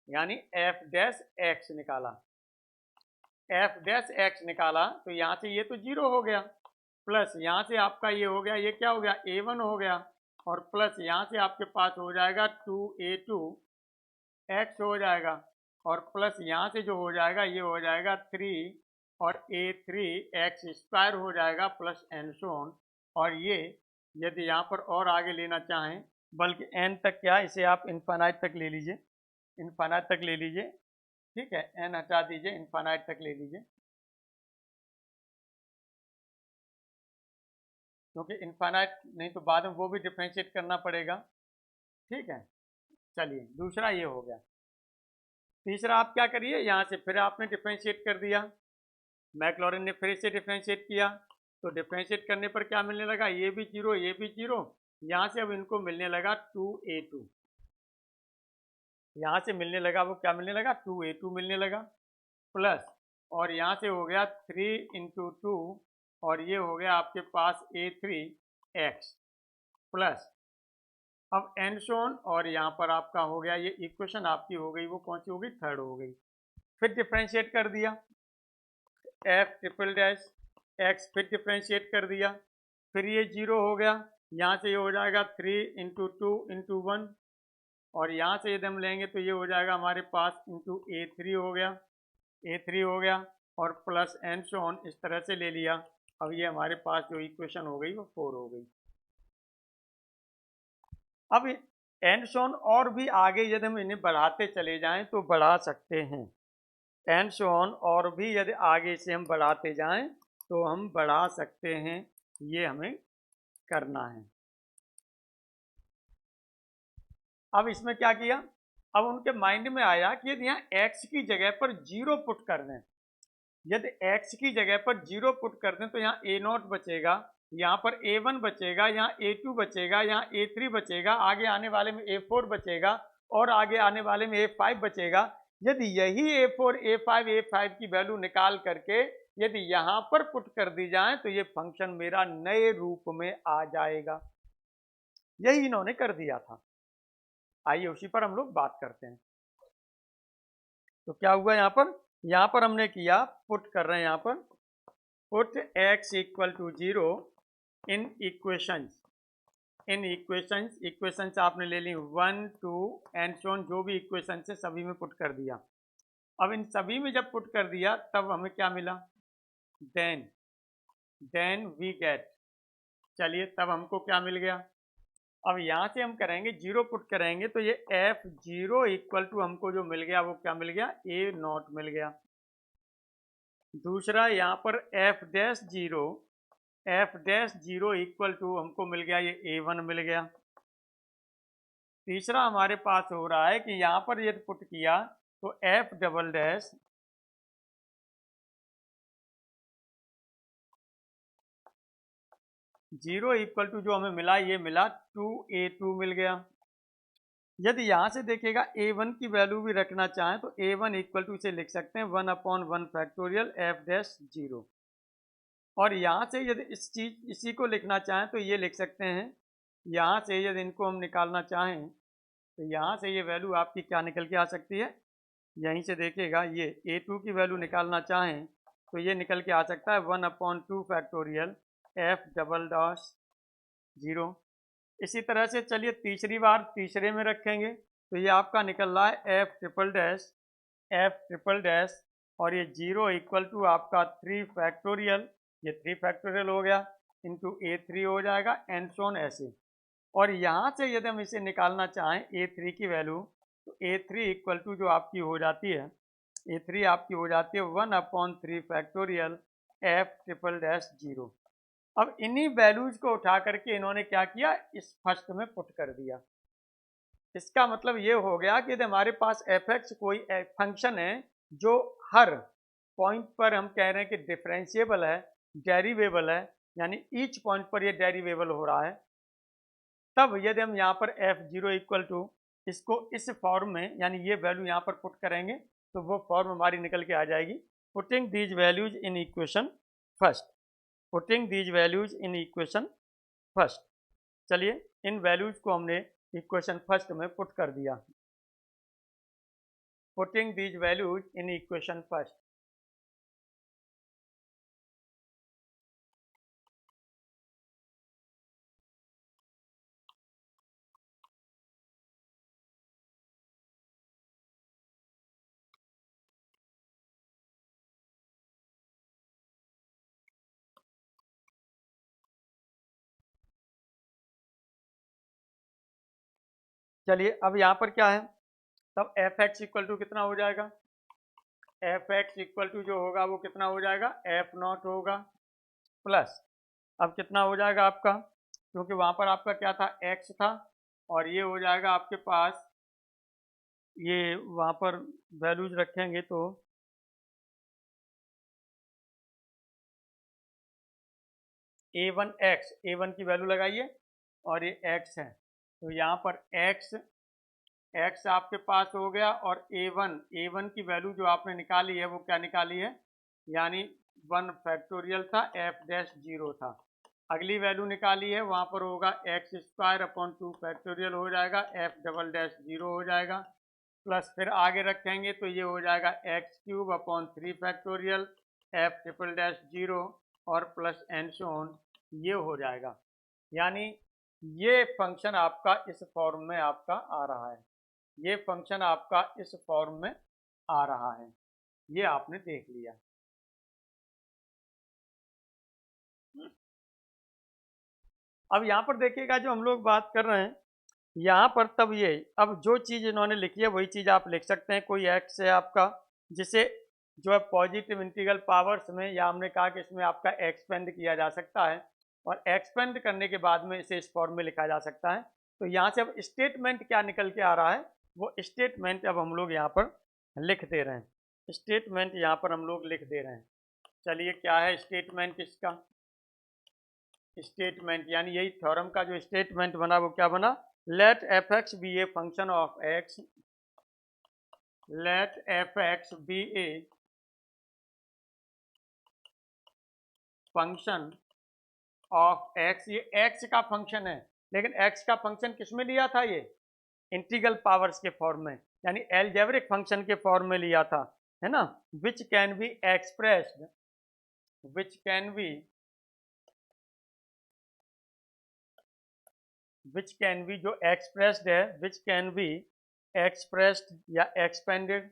यानी एफ डैश एक्स निकाला। एफ डैश एक्स निकाला तो यहाँ से ये तो 0 हो गया, प्लस यहाँ से आपका ये हो गया, ये क्या हो गया, a1 हो गया, और प्लस यहाँ से आपके पास हो जाएगा 2a2 x हो जाएगा, और प्लस यहाँ से जो हो जाएगा ये हो जाएगा 3 और a3 x स्क्वायर हो जाएगा प्लस एन सोन। और ये यदि यहाँ पर और आगे लेना चाहें, बल्कि n तक क्या, इसे आप इनफाइनाइट तक ले लीजिए, इनफाइनाइट तक ले लीजिए, ठीक है, n हटा दीजिए, इनफाइनाइट तक ले लीजिए, क्योंकि इनफाइनाइट नहीं तो बाद में वो भी डिफरेंशिएट करना पड़ेगा, ठीक है। चलिए दूसरा ये हो गया। तीसरा आप क्या करिए, यहाँ से फिर आपने डिफरेंशिएट कर दिया, मैक्लॉरिन ने फिर से डिफरेंशिएट किया, तो डिफरेंशिएट करने पर क्या मिलने लगा, ये भी 0 ये भी 0, यहाँ से अब इनको मिलने लगा 2a2, यहाँ से मिलने लगा वो क्या मिलने लगा, 2a2 मिलने लगा, प्लस और यहाँ से हो गया 3 इंटू 2 और ये हो गया आपके पास a3x प्लस अब एन सोन, और यहाँ पर आपका हो गया, ये इक्वेशन आपकी हो गई, वो कौन सी हो गई, थर्ड हो गई। फिर डिफरेंशिएट कर दिया, एफ ट्रिपल डैश एक्स फिर डिफरेंशिएट कर दिया, फिर ये 0 हो गया, यहाँ से ये हो जाएगा 3 इंटू 2 इंटू 1, और यहाँ से यदि हम लेंगे तो ये हो जाएगा हमारे पास इंटू a3 हो गया, a3 हो गया, और प्लस एन सोन इस तरह से ले लिया। अब ये हमारे पास जो इक्वेशन हो गई वो 4 हो गई। अब एंड सोन और भी आगे यदि हम इन्हें बढ़ाते चले जाएं तो बढ़ा सकते हैं, एंड सोन और भी यदि आगे से हम बढ़ाते जाएं तो हम बढ़ा सकते हैं, ये हमें करना है। अब इसमें क्या किया, अब उनके माइंड में आया कि यदि यहाँ x की जगह पर 0 पुट कर दें, यदि x की जगह पर 0 पुट कर दें तो यहाँ a0 बचेगा, यहाँ पर a1 बचेगा, यहाँ a2 बचेगा, यहाँ a3 बचेगा, आगे आने वाले में a4 बचेगा, और आगे आने वाले में a5 बचेगा। यदि यही a4 a5 a5 की वैल्यू निकाल करके यदि यहाँ पर पुट कर दी जाए तो ये फंक्शन मेरा नए रूप में आ जाएगा। यही इन्होंने कर दिया था। आइए उसी पर हम लोग बात करते हैं। तो क्या हुआ यहाँ पर हमने किया, पुट कर रहे हैं, यहाँ पर put x equal to 0 in equations, in equations आपने ले ली 1 2 एंड सो ऑन, जो भी इक्वेशंस है सभी में पुट कर दिया। अब इन सभी में जब पुट कर दिया तब हमें क्या मिला, देन वी गेट, चलिए तब हमको क्या मिल गया। अब यहाँ से हम करेंगे 0 पुट करेंगे तो ये f0 इक्वल टू हमको जो मिल गया वो क्या मिल गया, a0 मिल गया। दूसरा यहाँ पर f डैश 0 इक्वल टू हमको मिल गया ये a1 मिल गया। तीसरा हमारे पास हो रहा है कि यहाँ पर यदि पुट किया तो f double dash 0 equal to जो हमें मिला ये मिला 2a2 मिल गया। यदि यहाँ से देखेगा a1 की वैल्यू भी रखना चाहें तो a1 इक्वल टू इसे लिख सकते हैं 1/1 फैक्टोरियल f डैश 0, और यहाँ से यदि इसी को लिखना चाहें तो ये लिख सकते हैं, यहाँ से यदि इनको हम निकालना चाहें तो यहाँ से ये वैल्यू आपकी क्या निकल के आ सकती है, यहीं से देखिएगा ये a2 की वैल्यू निकालना चाहें तो ये निकल के आ सकता है 1/2 फैक्टोरियल f डबल डैश 0। इसी तरह से चलिए तीसरी बार तीसरे में रखेंगे तो ये आपका निकल रहा है f ट्रिपल डैश और ये 0 इक्वल टू आपका 3 फैक्टोरियल, ये 3 फैक्टोरियल हो गया इंटू a3 हो जाएगा एंड सो ऑन ऐसे। और यहाँ से यदि हम इसे निकालना चाहें a3 की वैल्यू तो a3 इक्वल टू जो आपकी हो जाती है, a3 आपकी हो जाती है 1/3 फैक्टोरियल f ट्रिपल डैश 0। अब इन्हीं वैल्यूज को उठा करके इन्होंने क्या किया, इस फर्स्ट में पुट कर दिया। इसका मतलब ये हो गया कि यदि हमारे पास f(x) कोई फंक्शन है जो हर पॉइंट पर हम कह रहे हैं कि डिफरेंशिएबल है, डेरिवेबल है, यानी ईच पॉइंट पर ये डेरिवेबल हो रहा है, तब यदि हम यहाँ पर f0 इक्वल टू इसको इस फॉर्म में यानी ये वैल्यू यहाँ पर पुट करेंगे तो वो फॉर्म हमारी निकल के आ जाएगी। Putting these values in equation first, putting these values in equation first. चलिए इन वैल्यूज को हमने इक्वेशन फर्स्ट में पुट कर दिया। Putting these values in equation first. चलिए अब यहाँ पर क्या है, तब एफ एक्स इक्वल टू कितना हो जाएगा, एफ एक्स इक्वल टू जो होगा वो कितना हो जाएगा, एफ नॉट होगा प्लस, अब कितना हो जाएगा आपका, क्योंकि वहाँ पर आपका क्या था, एक्स था, और ये हो जाएगा आपके पास, ये वहाँ पर वैल्यूज रखेंगे तो a1 x, a1 की वैल्यू लगाइए और ये x है, तो यहाँ पर x आपके पास हो गया, और a1 की वैल्यू जो आपने निकाली है वो क्या निकाली है, यानी 1 फैक्टोरियल था, f डैश 0 था। अगली वैल्यू निकाली है, वहाँ पर होगा x स्क्वायर अपॉन 2 फैक्टोरियल हो जाएगा, f डबल डैश 0 हो जाएगा, प्लस फिर आगे रखेंगे तो ये हो जाएगा x cube upon 3 factorial, f triple dash 0 और प्लस एंड सो ऑन, ये हो जाएगा। यानी ये फंक्शन आपका इस फॉर्म में आपका आ रहा है, ये फंक्शन आपका इस फॉर्म में आ रहा है, ये आपने देख लिया। अब यहाँ पर देखिएगा जो हम लोग बात कर रहे हैं यहाँ पर, तब ये अब जो चीज़ इन्होंने लिखी है वही चीज़ आप लिख सकते हैं। कोई एक्स है आपका जिसे जो है पॉजिटिव इंटीग्रल पावर्स में, या हमने कहा कि इसमें आपका एक्सपेंड किया जा सकता है, और एक्सपेंड करने के बाद में इसे इस फॉर्म में लिखा जा सकता है। तो यहाँ से अब स्टेटमेंट क्या निकल के आ रहा है, वो स्टेटमेंट अब हम लोग यहाँ पर लिख दे रहे हैं, स्टेटमेंट यहाँ पर हम लोग लिख दे रहे हैं। चलिए क्या है स्टेटमेंट इसका, स्टेटमेंट यानी यही थ्योरम का जो स्टेटमेंट बना वो क्या बना, let f x be a function of x, let f x be a function of x, ये एक्स का फंक्शन है, लेकिन एक्स का फंक्शन किसमें लिया था, ये इंटीग्रल पावर्स के फॉर्म में, यानी एलजेब्रिक फंक्शन के फॉर्म में लिया था, है ना, which can be expressed, which can be, which can be जो एक्सप्रेस्ड है, विच कैन बी एक्सप्रेस्ड या expanded,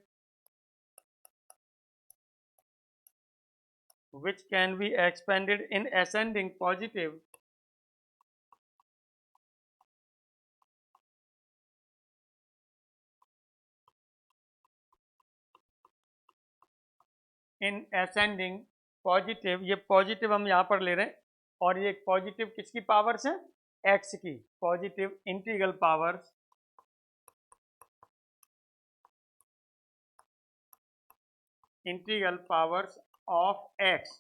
which can be expanded in ascending positive in ascending positive, ये पॉजिटिव हम यहाँ पर ले रहे हैं, और ये पॉजिटिव किसकी पावर्स हैं, एक्स की, positive integral powers, integral powers of x,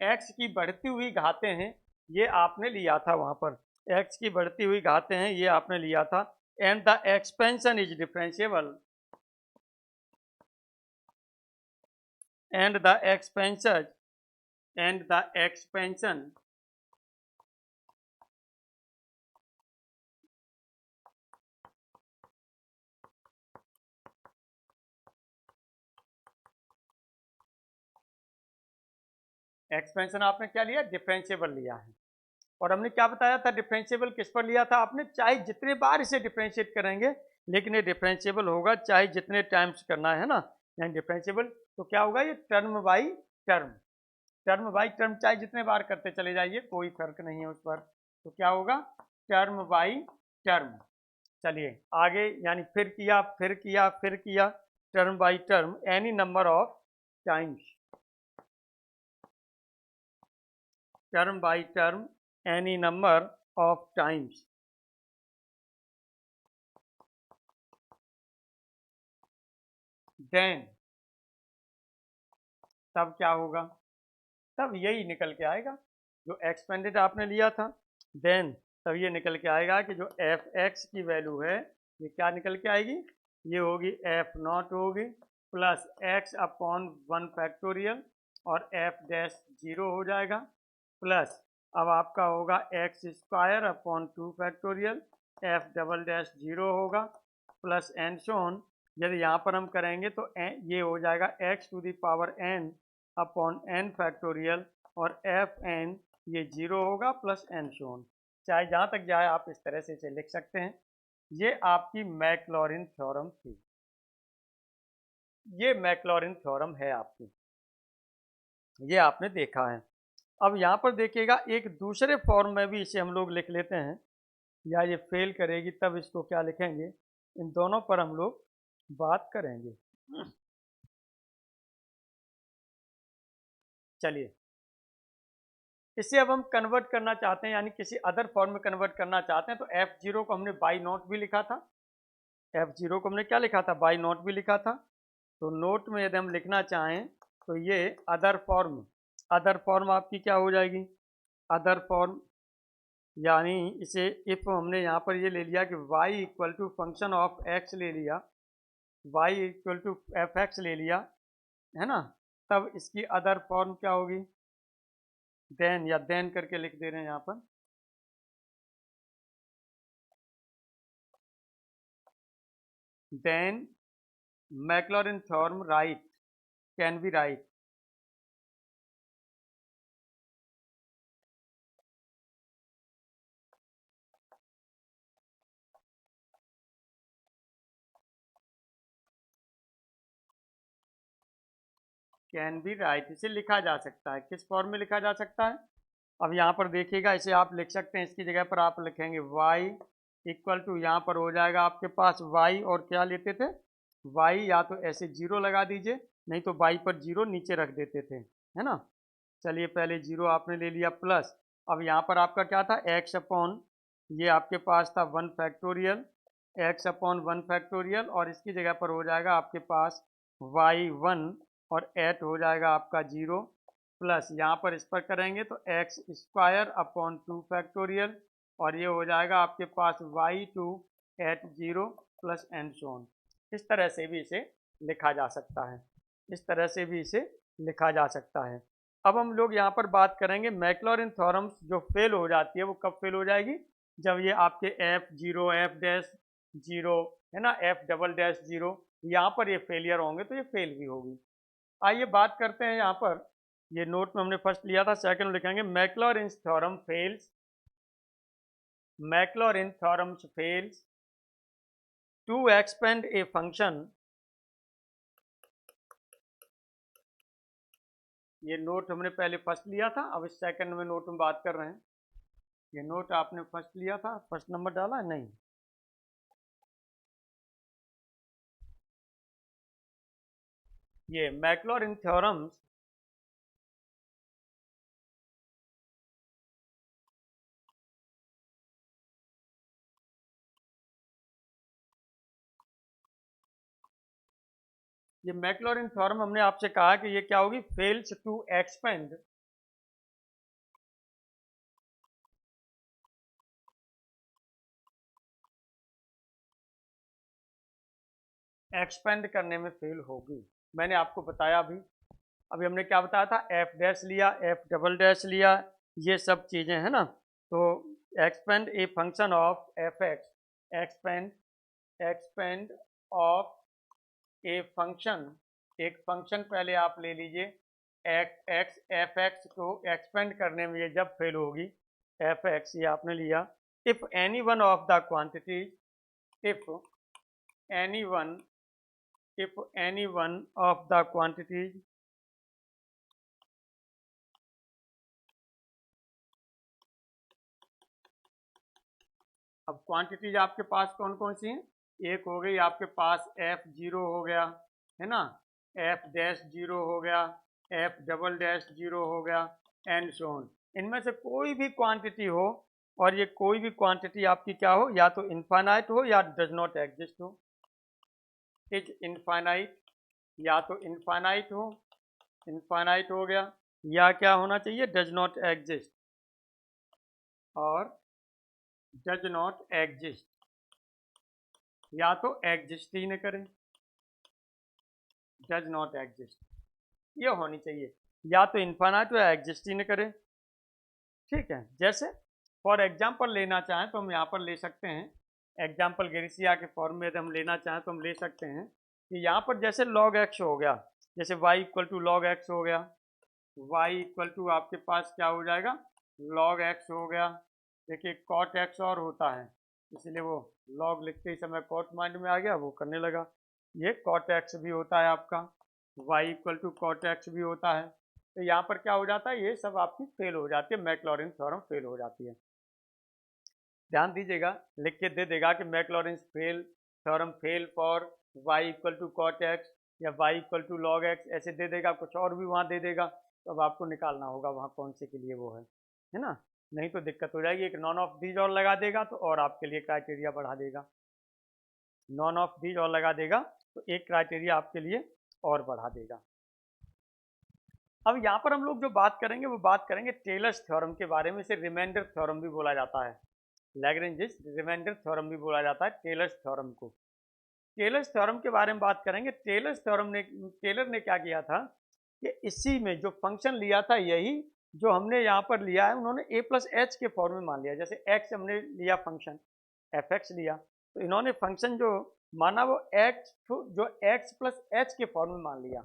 x की बढ़ती हुई घातें हैं, ये आपने लिया था वहाँ पर, एक्स की बढ़ती हुई घातें हैं ये आपने लिया था, and the expansion is differentiable, and the expansion expansion आपने क्या लिया, डिफरेंशिएबल लिया है। और हमने क्या बताया था, डिफरेंशिएबल किस पर लिया था आपने, चाहे जितने बार इसे डिफरेंशिएट करेंगे लेकिन ये डिफरेंशिएबल होगा चाहे जितने टाइम्स करना है ना, यानी डिफरेंशिएबल तो क्या होगा, ये term by term, term by term, चाहे जितने बार करते चले जाइए कोई फर्क नहीं है उस पर, तो क्या होगा, टर्म बाई टर्म। चलिए आगे, यानी फिर किया फिर किया फिर किया, term by term any number of times, term by term any number of times, then तब क्या होगा, तब यही निकल के आएगा जो एक्सपेंडेड आपने लिया था, then तब ये निकल के आएगा कि जो एफ एक्स की वैल्यू है ये क्या निकल के आएगी, ये होगी एफ नॉट होगी प्लस एक्स अपॉन 1 फैक्टोरियल और एफ डैश 0 हो जाएगा प्लस अब आपका होगा x square upon 2 factorial f double dash 0 होगा प्लस एन शोन। यदि यहाँ पर हम करेंगे तो ये हो जाएगा x to the power n upon n factorial और एफ एन ये 0 होगा प्लस एन शोन। चाहे जहाँ तक जाए आप इस तरह से इसे लिख सकते हैं। ये आपकी मैक्लॉरिन थ्योरम थी, ये मैक्लॉरिन थ्योरम है आपकी, ये आपने देखा है। अब यहाँ पर देखिएगा एक दूसरे फॉर्म में भी इसे हम लोग लिख लेते हैं, या ये फेल करेगी तब इसको क्या लिखेंगे, इन दोनों पर हम लोग बात करेंगे। चलिए इसे अब हम कन्वर्ट करना चाहते हैं, यानी किसी अदर फॉर्म में कन्वर्ट करना चाहते हैं, तो F0 को हमने बाई नॉट भी लिखा था, F0 को हमने क्या लिखा था, बाई नॉट भी लिखा था। तो नोट में यदि हम लिखना चाहें तो ये अदर फॉर्म आपकी क्या हो जाएगी, अदर फॉर्म, यानी इसे इफ हमने यहाँ पर ये ले लिया कि y equal to function of x ले लिया, y equal to f x ले लिया, है ना, तब इसकी अदर फॉर्म क्या होगी, देन, या देन करके लिख दे रहे हैं यहाँ पर, then Maclaurin theorem right can be right can be right, इसे लिखा जा सकता है। किस फॉर्म में लिखा जा सकता है, अब यहाँ पर देखिएगा इसे आप लिख सकते हैं, इसकी जगह पर आप लिखेंगे y इक्वल टू, यहाँ पर हो जाएगा आपके पास y और क्या लेते थे, y या तो ऐसे 0 लगा दीजिए, नहीं तो y पर 0 नीचे रख देते थे, है ना। चलिए पहले 0 आपने ले लिया प्लस, अब यहाँ पर आपका क्या था, x अपॉन, ये आपके पास था 1 फैक्टोरियल, x अपॉन 1 फैक्टोरियल, और इसकी जगह पर हो जाएगा आपके पास y1 और 8 हो जाएगा आपका 0 प्लस, यहाँ पर इस पर करेंगे तो एक्स स्क्वायर अपॉन 2 फैक्टोरियल और ये हो जाएगा आपके पास y2 at 0 plus n shown. इस तरह से भी इसे लिखा जा सकता है, इस तरह से भी इसे लिखा जा सकता है। अब हम लोग यहाँ पर बात करेंगे मैक्लॉरिन थ्योरम जो फेल हो जाती है वो कब फेल हो जाएगी, जब ये आपके F0 F डैश 0 है ना, F डबल डैश 0 यहाँ पर ये फेलियर होंगे तो ये फेल भी होगी। आइए बात करते हैं यहाँ पर, ये नोट में हमने फर्स्ट लिया था, सेकंड लिखेंगे Maclaurin theorem fails, Maclaurin theorem fails to expand a function, ये नोट हमने पहले फर्स्ट लिया था, अब इस सेकंड में नोट में बात कर रहे हैं। ये नोट आपने फर्स्ट लिया था, फर्स्ट नंबर डाला है, नहीं, ये मैक्लॉरिन थ्योरम्स ये मैक्लॉरिन थ्योरम हमने आपसे कहा कि ये क्या होगी, फेल्स टू एक्सपेंड एक्सपेंड करने में फेल होगी। मैंने आपको बताया अभी हमने क्या बताया था, एफ डैश लिया, एफ डबल डैश लिया, ये सब चीज़ें हैं ना। तो expand a function of F x, expand expand of a function, एक फंक्शन पहले आप ले लीजिए, एक्स एफ एक्स को एक्सपेंड करने में ये जब फेल होगी, एफ एक्स ये आपने लिया, if any one of the quantities, if any one, if any one of the quantities अब क्वांटिटीज आपके पास कौन कौन सी हैं, एक हो गई आपके पास F0 हो गया, है ना, F डैश 0 हो गया, F डबल डैश 0 हो गया, एंड सो ऑन। इनमें से कोई भी क्वांटिटी हो, और ये कोई भी क्वांटिटी आपकी क्या हो, या तो इनफाइनाइट हो या डज नॉट एग्जिस्ट हो, इज इनफाइनाइट, या तो इनफाइनाइट हो, इनफाइनाइट हो गया, या क्या होना चाहिए, डज नॉट एग्जिस्ट, और डज नॉट एग्जिस्ट, या तो एग्जिस्ट ही न करे, डज नॉट एग्जिस्ट ये होनी चाहिए, या तो इन्फानाइट या एग्जिस्ट ही न करे। ठीक है, जैसे फॉर एग्जाम्पल लेना चाहें तो हम यहाँ पर ले सकते हैं, एग्जाम्पल गेरिसिया के फॉर्म में यदि हम लेना चाहें तो हम ले सकते हैं कि यहाँ पर जैसे log x हो गया, जैसे y equal to log x हो गया, y इक्वल टू आपके पास क्या हो जाएगा log x हो गया। देखिए cot x और होता है, इसलिए वो log लिखते ही समय cot माइंड में आ गया, वो करने लगा। ये cot x भी होता है आपका, y equal to cot x भी होता है। तो यहाँ पर क्या हो जाता है, ये सब आपकी फेल हो जाती है, मैक्लॉरिन थ्योरम फेल हो जाती है। ध्यान दीजिएगा, लिख के दे देगा कि Maclaurin theorem fail for y equal to cot x या y equal to log x, ऐसे दे देगा, कुछ और भी वहाँ दे देगा, तो अब आपको निकालना होगा वहाँ कौन से के लिए वो है ना, नहीं तो दिक्कत हो जाएगी। एक नॉन ऑफ दीज और लगा देगा तो और आपके लिए क्राइटेरिया बढ़ा देगा, नॉन ऑफ दीज और लगा देगा तो एक क्राइटेरिया आपके लिए और बढ़ा देगा। अब यहाँ पर हम लोग जो बात करेंगे वो बात करेंगे टेलर्स थ्योरम के बारे में, इसे रिमाइंडर थ्योरम भी बोला जाता है, लैग्रेंजिस रिमाइंडर थ्योरम भी बोला जाता है टेलर्स थ्योरम को। टेलर्स थ्योरम के बारे में बात करेंगे। टेलर ने क्या किया था कि इसी में जो फंक्शन लिया था यही जो हमने यहाँ पर लिया है, उन्होंने a प्लस एच के फॉर्म में मान लिया। जैसे x हमने लिया फंक्शन एफ एक्स लिया, तो इन्होंने फंक्शन जो माना वो x प्लस एच के फॉर्म में मान लिया।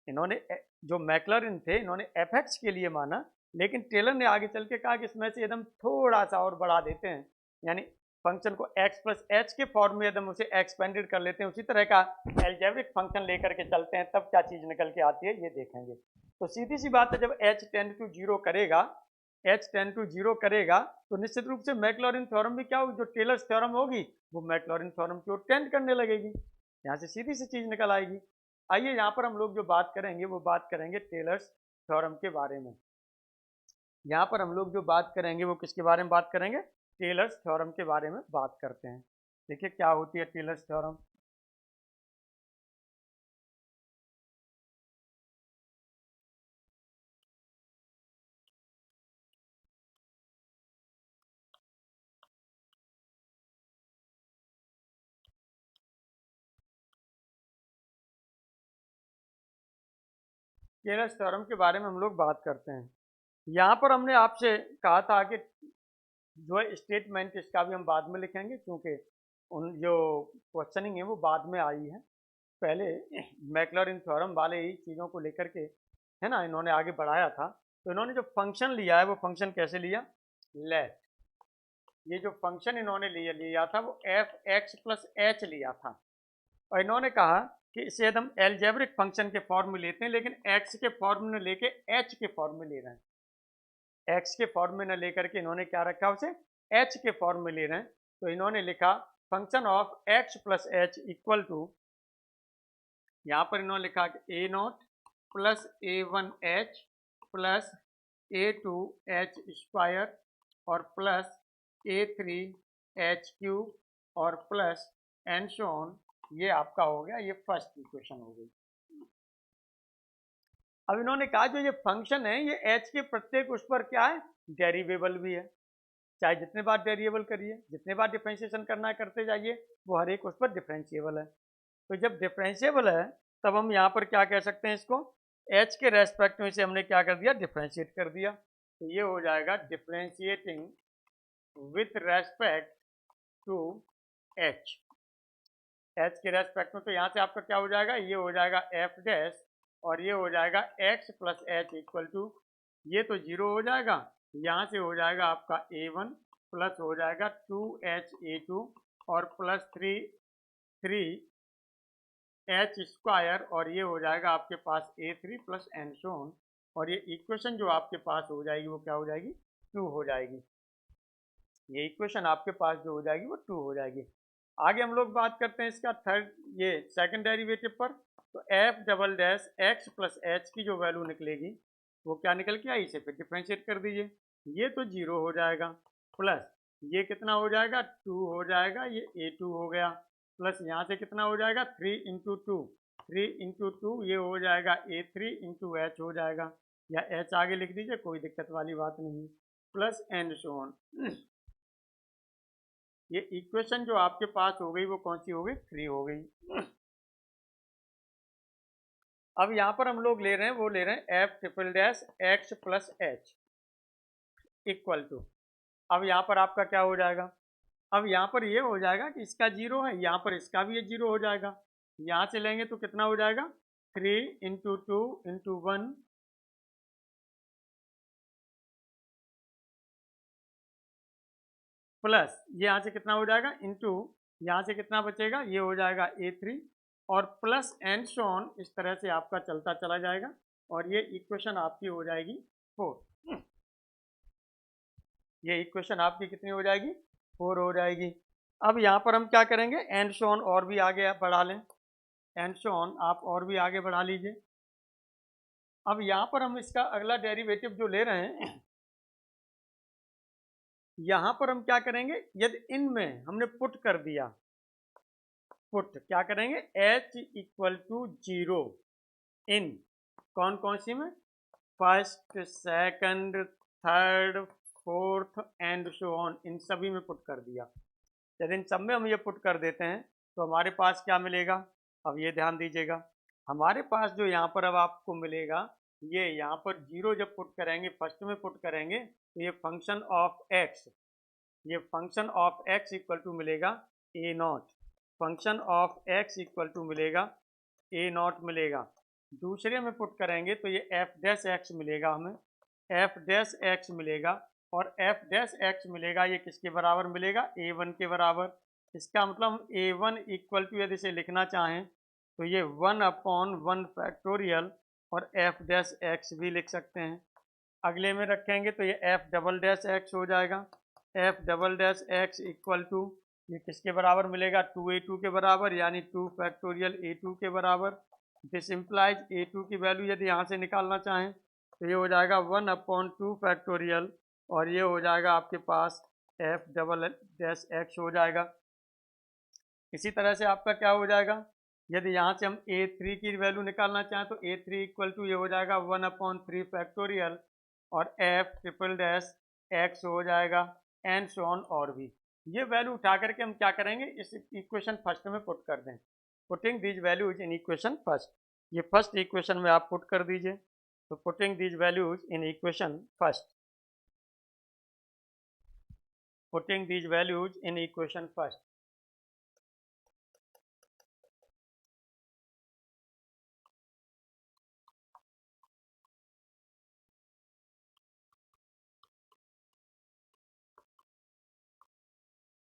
इन्होंने जो मैक्लॉरिन थे इन्होंने एफ एक्स के लिए माना, लेकिन टेलर ने आगे चल के कहा कि इसमें से एकदम थोड़ा सा और बढ़ा देते हैं, यानी फंक्शन को x प्लस एच के फॉर्म में एकदम उसे एक्सपेंडेड कर लेते हैं, उसी तरह का एल्जेब्रिक फंक्शन लेकर के चलते हैं, तब क्या चीज़ निकल के आती है ये देखेंगे। तो सीधी सी बात है, जब h टेंड टू जीरो करेगा, तो निश्चित रूप से मैक्लॉरिन थ्योरम भी क्या होगी, जो टेलर्स थ्योरम होगी वो मैक्लॉरिन थ्योरम की ओर टेंड करने लगेगी, यहाँ से सीधी सी चीज़ निकल आएगी। आइए यहाँ पर हम लोग जो बात करेंगे वो बात करेंगे टेलर्स थ्योरम के बारे में। यहाँ पर हम लोग जो बात करेंगे वो किसके बारे में बात करेंगे, टेलर्स थ्योरम के बारे में बात करते हैं। देखिए क्या होती है टेलर्स थ्योरम। टेलर्स थ्योरम के बारे में हम लोग बात करते हैं। यहाँ पर हमने आपसे कहा था कि जो है स्टेटमेंट, इसका भी हम बाद में लिखेंगे क्योंकि उन जो क्वेश्चनिंग है वो बाद में आई है, पहले मैक्लॉरिन थ्योरम वाले ही चीज़ों को लेकर के है ना इन्होंने आगे बढ़ाया था। तो इन्होंने जो फंक्शन लिया है वो फंक्शन कैसे लिया, लेट, ये जो फंक्शन इन्होंने लिया था वो एफ एक्स प्लस एच लिया था, और इन्होंने कहा कि इसे हम एल्जेब्रिक फंक्शन के फॉर्म में लेते हैं, लेकिन एक्स के फॉर्म में लेके एच के फॉर्म में ले रहे हैं, एक्स के फॉर्म में न लेकर के इन्होंने क्या रखा उसे एच के फॉर्म में ले रहे हैं। तो इन्होंने लिखा function of x plus h equal to, यहाँ पर इन्होंने लिखा कि a naught plus a one h plus a two h square और plus a three h cube और प्लस एंड सो ऑन, ये आपका हो गया, ये फर्स्ट इक्वेशन हो गई। अब इन्होंने कहा जो ये फंक्शन है ये एच के प्रत्येक उस पर क्या है, डेरिवेबल भी है, चाहे जितने बार डेरिवेबल करिए, जितने बार डिफ्रेंशिएशन करना है करते जाइए, वो हर एक उस पर डिफ्रेंशिएबल है। तो जब डिफ्रेंशिएबल है तब हम यहाँ पर क्या कह सकते हैं, इसको एच के रेस्पेक्ट में इसे हमने क्या कर दिया, डिफ्रेंशिएट कर दिया। तो ये हो जाएगा differentiating with respect to h, h के रेस्पेक्ट में, तो यहाँ से आपका क्या हो जाएगा, ये हो जाएगा एफ डैश और ये हो जाएगा x plus h equal to, ये तो जीरो हो जाएगा, यहाँ से हो जाएगा आपका ए वन प्लस हो जाएगा टू एच ए टू और प्लस थ्री एच स्क्वायर और ये हो जाएगा आपके पास ए थ्री प्लस एन सोन, और ये इक्वेशन जो आपके पास हो जाएगी वो क्या हो जाएगी, टू हो जाएगी। ये इक्वेशन आपके पास जो हो जाएगी वो टू हो जाएगी। आगे हम लोग बात करते हैं इसका ये सेकंड डेरिवेटिव पर। तो F double dash x plus H की जो वैल्यू निकलेगी वो क्या निकल के आई, इसे फिर डिफ्रेंशिएट कर दीजिए, ये तो जीरो हो जाएगा, प्लस ये कितना हो जाएगा, टू हो जाएगा, ये ए टू हो गया, प्लस यहाँ से कितना हो जाएगा, थ्री इंटू टू, ये हो जाएगा ए थ्री इंटू एच हो जाएगा, या एच आगे लिख दीजिए, कोई दिक्कत वाली बात नहीं, प्लस एंड सो ऑन। ये इक्वेशन जो आपके पास हो गई वो कौन सी हो गई, 3 हो गई। अब यहाँ पर हम लोग ले रहे हैं, वो ले रहे हैं f triple dash x plus h equal to, अब यहाँ पर आपका क्या हो जाएगा, अब यहाँ पर ये हो जाएगा कि इसका 0 है, यहाँ पर इसका भी ये 0 हो जाएगा, यहाँ से लेंगे तो कितना हो जाएगा, 3 इंटू 2 इंटू 1 प्लस ये यहाँ से कितना हो जाएगा, इंटू यहाँ से कितना बचेगा, ये हो जाएगा A3 और प्लस एंड सो ऑन, इस तरह से आपका चलता चला जाएगा और ये इक्वेशन आपकी हो जाएगी 4। ये इक्वेशन आपकी कितनी हो जाएगी, 4 हो जाएगी। अब यहाँ पर हम क्या करेंगे, एंड सो ऑन और भी आगे आप बढ़ा लें, एंड सो ऑन आप और भी आगे बढ़ा लीजिए। अब यहाँ पर हम इसका अगला डेरिवेटिव जो ले रहे हैं, यहाँ पर हम क्या करेंगे, यदि इनमें हमने पुट कर दिया, पुट क्या करेंगे, h इक्वल टू 0 इन कौन कौन सी में, first second third fourth and so on, इन सभी में पुट कर दिया। यदि इन सब में हम ये पुट कर देते हैं तो हमारे पास क्या मिलेगा, अब ये ध्यान दीजिएगा, हमारे पास जो यहाँ पर अब आपको मिलेगा, ये यहाँ पर 0 जब पुट करेंगे, फर्स्ट में पुट करेंगे तो ये फंक्शन ऑफ एक्स, ये function of x equal to मिलेगा a0, function of x equal to मिलेगा a0 मिलेगा। दूसरे में पुट करेंगे तो ये एफ डैश एक्स मिलेगा, हमें एफ डैश एक्स मिलेगा और एफ डैश एक्स मिलेगा, ये किसके बराबर मिलेगा, a1 के बराबर। इसका मतलब हम a1 इक्वल टू यदि इसे लिखना चाहें तो ये 1/1 फैक्टोरियल और एफ डैश एक्स भी लिख सकते हैं। अगले में रखेंगे तो ये एफ डबल डैश एक्स हो जाएगा, f double dash x equal to ये किसके बराबर मिलेगा, 2a2 के बराबर, यानी 2 फैक्टोरियल a2 के बराबर। दिस इम्प्लाइज a2 की वैल्यू यदि यहाँ से निकालना चाहें तो ये हो जाएगा 1/2 फैक्टोरियल और ये हो जाएगा आपके पास एफ डबल डैश एक्स हो जाएगा। इसी तरह से आपका क्या हो जाएगा, यदि यहाँ से हम a3 की वैल्यू निकालना चाहें तो a3 इक्वल टू ये हो जाएगा 1/3 फैक्टोरियल और एफ ट्रिपल डैश एक्स हो जाएगा एंड सो ऑन और भी। ये वैल्यू उठा करके हम क्या करेंगे, इस इक्वेशन फर्स्ट में पुट कर दें, putting these values in equation first, ये फर्स्ट इक्वेशन में आप पुट कर दीजिए, तो putting these values in equation first, putting these values in equation first,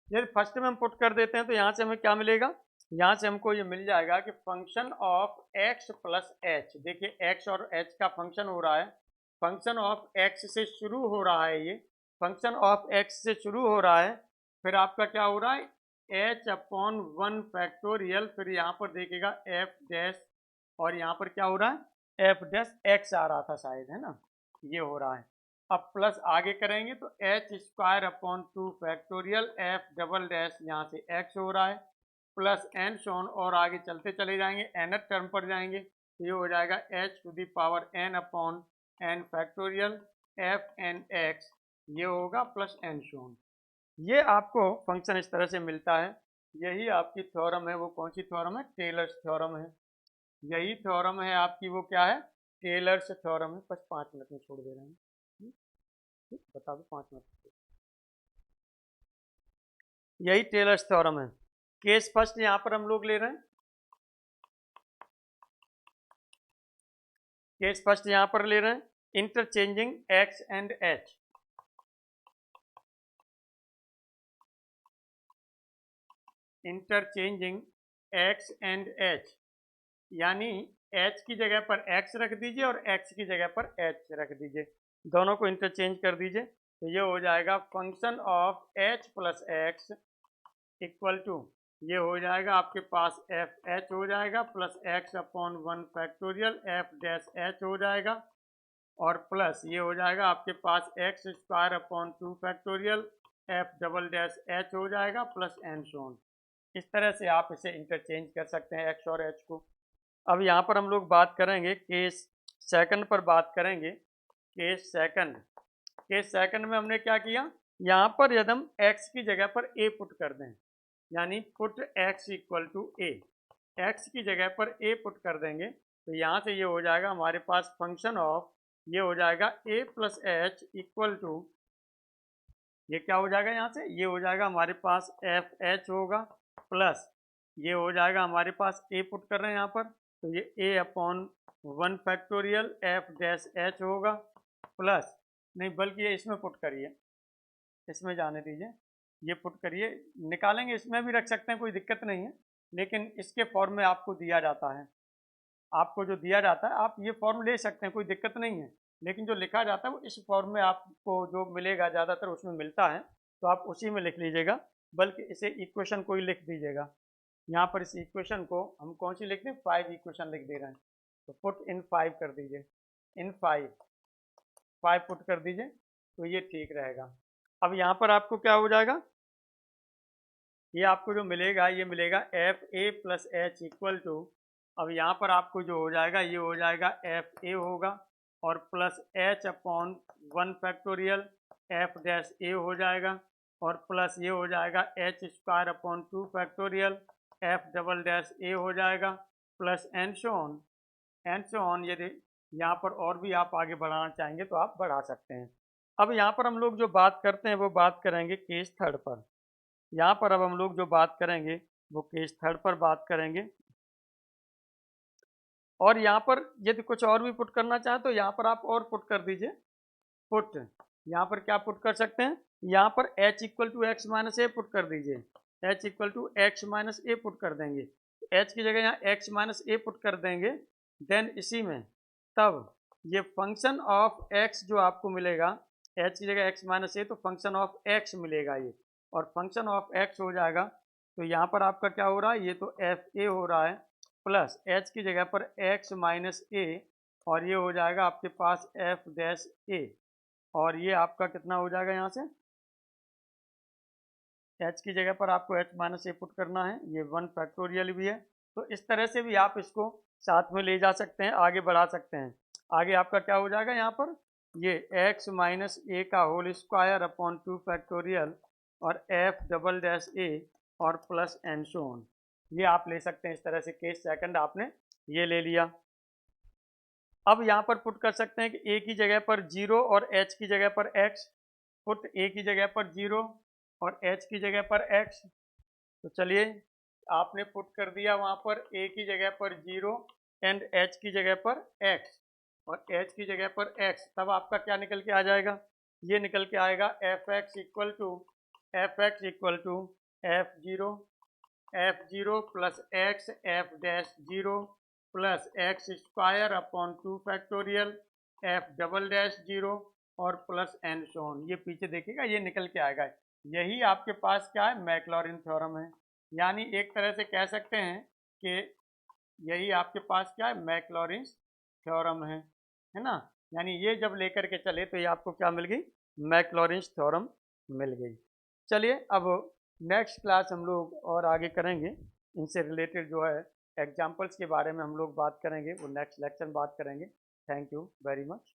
यदि फर्स्ट में हम पुट कर देते हैं तो यहाँ से हमें क्या मिलेगा, यहाँ से हमको ये मिल जाएगा कि function of x plus H, देखिए x और h का फंक्शन हो रहा है, फंक्शन ऑफ x से शुरू हो रहा है, ये फंक्शन ऑफ x से शुरू हो रहा है, फिर आपका क्या हो रहा है h/1 फैक्टोरियल, फिर यहाँ पर देखिएगा f डैश और यहाँ पर क्या हो रहा है f डैश x आ रहा था शायद, है ना, ये हो रहा है। अब प्लस आगे करेंगे तो h² factorial f double dash यहाँ से x हो रहा है प्लस एन शोन और आगे चलते चले जाएंगे, nth टर्म पर जाएंगे तो ये हो जाएगा h⁴n factorial F N x, ये होगा प्लस एन शोन। ये आपको फंक्शन इस तरह से मिलता है। यही आपकी थ्योरम है, वो कौन सी थ्योरम है, टेलर्स थ्योरम है। यही थ्योरम है आपकी, वो क्या है, टेलर्स थ्योरम है। बस 5 मिनट में छोड़ दे रहे हैं, बता दो 5 मिनट। यही टेलर्स थ्योरम है। केस फर्स्ट यहां पर हम लोग ले रहे हैं, केस फर्स्ट यहां पर ले रहे हैं, interchanging x and H, interchanging x and H, यानी एच की जगह पर एक्स रख दीजिए और एक्स की जगह पर एच रख दीजिए, दोनों को इंटरचेंज कर दीजिए तो ये हो जाएगा function of h plus x equal to, ये हो जाएगा आपके पास एफ एच हो जाएगा plus x/1 factorial f dash h हो जाएगा और प्लस ये हो जाएगा आपके पास x² 2 factorial f double dash h हो जाएगा प्लस एन शोन। इस तरह से आप इसे इंटरचेंज कर सकते हैं x और h को। अब यहाँ पर हम लोग बात करेंगे केस सेकंड पर, बात करेंगे केस सेकंड। केस सेकंड में हमने क्या किया, यहाँ पर यदि हम x की जगह पर a पुट कर दें, यानी put x equal to a, x की जगह पर a पुट कर देंगे तो यहाँ से ये हो जाएगा हमारे पास फंक्शन ऑफ, ये हो जाएगा a plus h equal to, ये क्या हो जाएगा यहाँ से, ये हो जाएगा हमारे पास एफ एच होगा, प्लस ये हो जाएगा हमारे पास a पुट कर रहे हैं यहाँ पर, तो ये a upon 1 factorial f dash H होगा, प्लस नहीं बल्कि ये इसमें पुट करिए, इसमें जाने दीजिए, ये पुट करिए, निकालेंगे इसमें भी रख सकते हैं, कोई दिक्कत नहीं है, लेकिन इसके फॉर्म में आपको दिया जाता है, आपको जो दिया जाता है आप ये फॉर्म ले सकते हैं, कोई दिक्कत नहीं है, लेकिन जो लिखा जाता है वो इस फॉर्म में आपको जो मिलेगा ज़्यादातर उसमें मिलता है, तो आप उसी में लिख लीजिएगा, बल्कि इसे इक्वेशन को ही लिख दीजिएगा। यहाँ पर इस इक्वेशन को हम कौन सी लिख दें, 5 इक्वेशन लिख दे रहे हैं, तो पुट इन 5 कर दीजिए, इन 5 पुट कर दीजिए, तो ये ठीक रहेगा। अब यहाँ पर आपको क्या हो जाएगा, ये आपको जो मिलेगा ये मिलेगा f a plus h equal to, अब यहाँ पर आपको जो हो जाएगा ये हो जाएगा एफ ए होगा और plus h upon 1 factorial f dash a हो जाएगा और प्लस ये हो जाएगा h square upon 2 factorial f double dash a हो जाएगा, प्लस एंड सो ऑन। यदि यहाँ पर और भी आप आगे बढ़ाना चाहेंगे तो आप बढ़ा सकते हैं। अब यहाँ पर हम लोग जो बात करते हैं वो बात करेंगे केस थर्ड पर, यहाँ पर अब हम लोग जो बात करेंगे वो केस थर्ड पर बात करेंगे, और यहाँ पर यदि कुछ और भी पुट करना चाहें तो यहाँ पर आप और पुट कर दीजिए, पुट यहाँ पर क्या पुट कर सकते हैं, यहाँ पर h equal to x minus a put कर दीजिए, h equal to x minus a put कर देंगे, h की जगह यहाँ x माइनस ए पुट कर देंगे, देन इसी में तब ये फंक्शन ऑफ x जो आपको मिलेगा, h की जगह x माइनस ए तो फंक्शन ऑफ x मिलेगा ये, और फंक्शन ऑफ x हो जाएगा, तो यहाँ पर आपका क्या हो रहा है, ये तो एफ ए हो रहा है, प्लस h की जगह पर x माइनस ए, और ये हो जाएगा आपके पास एफ डैश ए, और ये आपका कितना हो जाएगा, यहाँ से h की जगह पर आपको h माइनस ए पुट करना है, ये 1 फैक्टोरियल भी है, तो इस तरह से भी आप इसको साथ में ले जा सकते हैं, आगे बढ़ा सकते हैं। आगे आपका क्या हो जाएगा, यहाँ पर ये x माइनस ए का होल स्क्वायर अपॉन 2 फैक्टोरियल और एफ डबल डैश ए और प्लस एंड सो ऑन, ये आप ले सकते हैं। इस तरह से केस सेकंड आपने ये ले लिया। अब यहाँ पर पुट कर सकते हैं कि a की जगह पर 0 और h की जगह पर x, पुट a की जगह पर 0 और h की जगह पर x, तो चलिए आपने पुट कर दिया वहाँ पर a की जगह पर 0 एंड h की जगह पर x और h की जगह पर x, तब आपका क्या निकल के आ जाएगा, ये निकल के आएगा f x equal to f zero plus x f dash zero plus x square upon 2 factorial f double dash zero और प्लस एंड सो ऑन, ये पीछे देखिएगा ये निकल के आएगा। यही आपके पास क्या है, मैक्लॉरिन थ्योरम है, यानी एक तरह से कह सकते हैं कि यही आपके पास क्या है, मैक्लॉरिन थ्योरम है ना, यानी ये जब लेकर के चले तो ये आपको क्या मिल गई, मैक्लॉरिन थ्योरम मिल गई। चलिए अब नेक्स्ट क्लास हम लोग और आगे करेंगे, इनसे रिलेटेड जो है एग्जाम्पल्स के बारे में हम लोग बात करेंगे, वो नेक्स्ट लेक्चर में बात करेंगे। Thank you very much.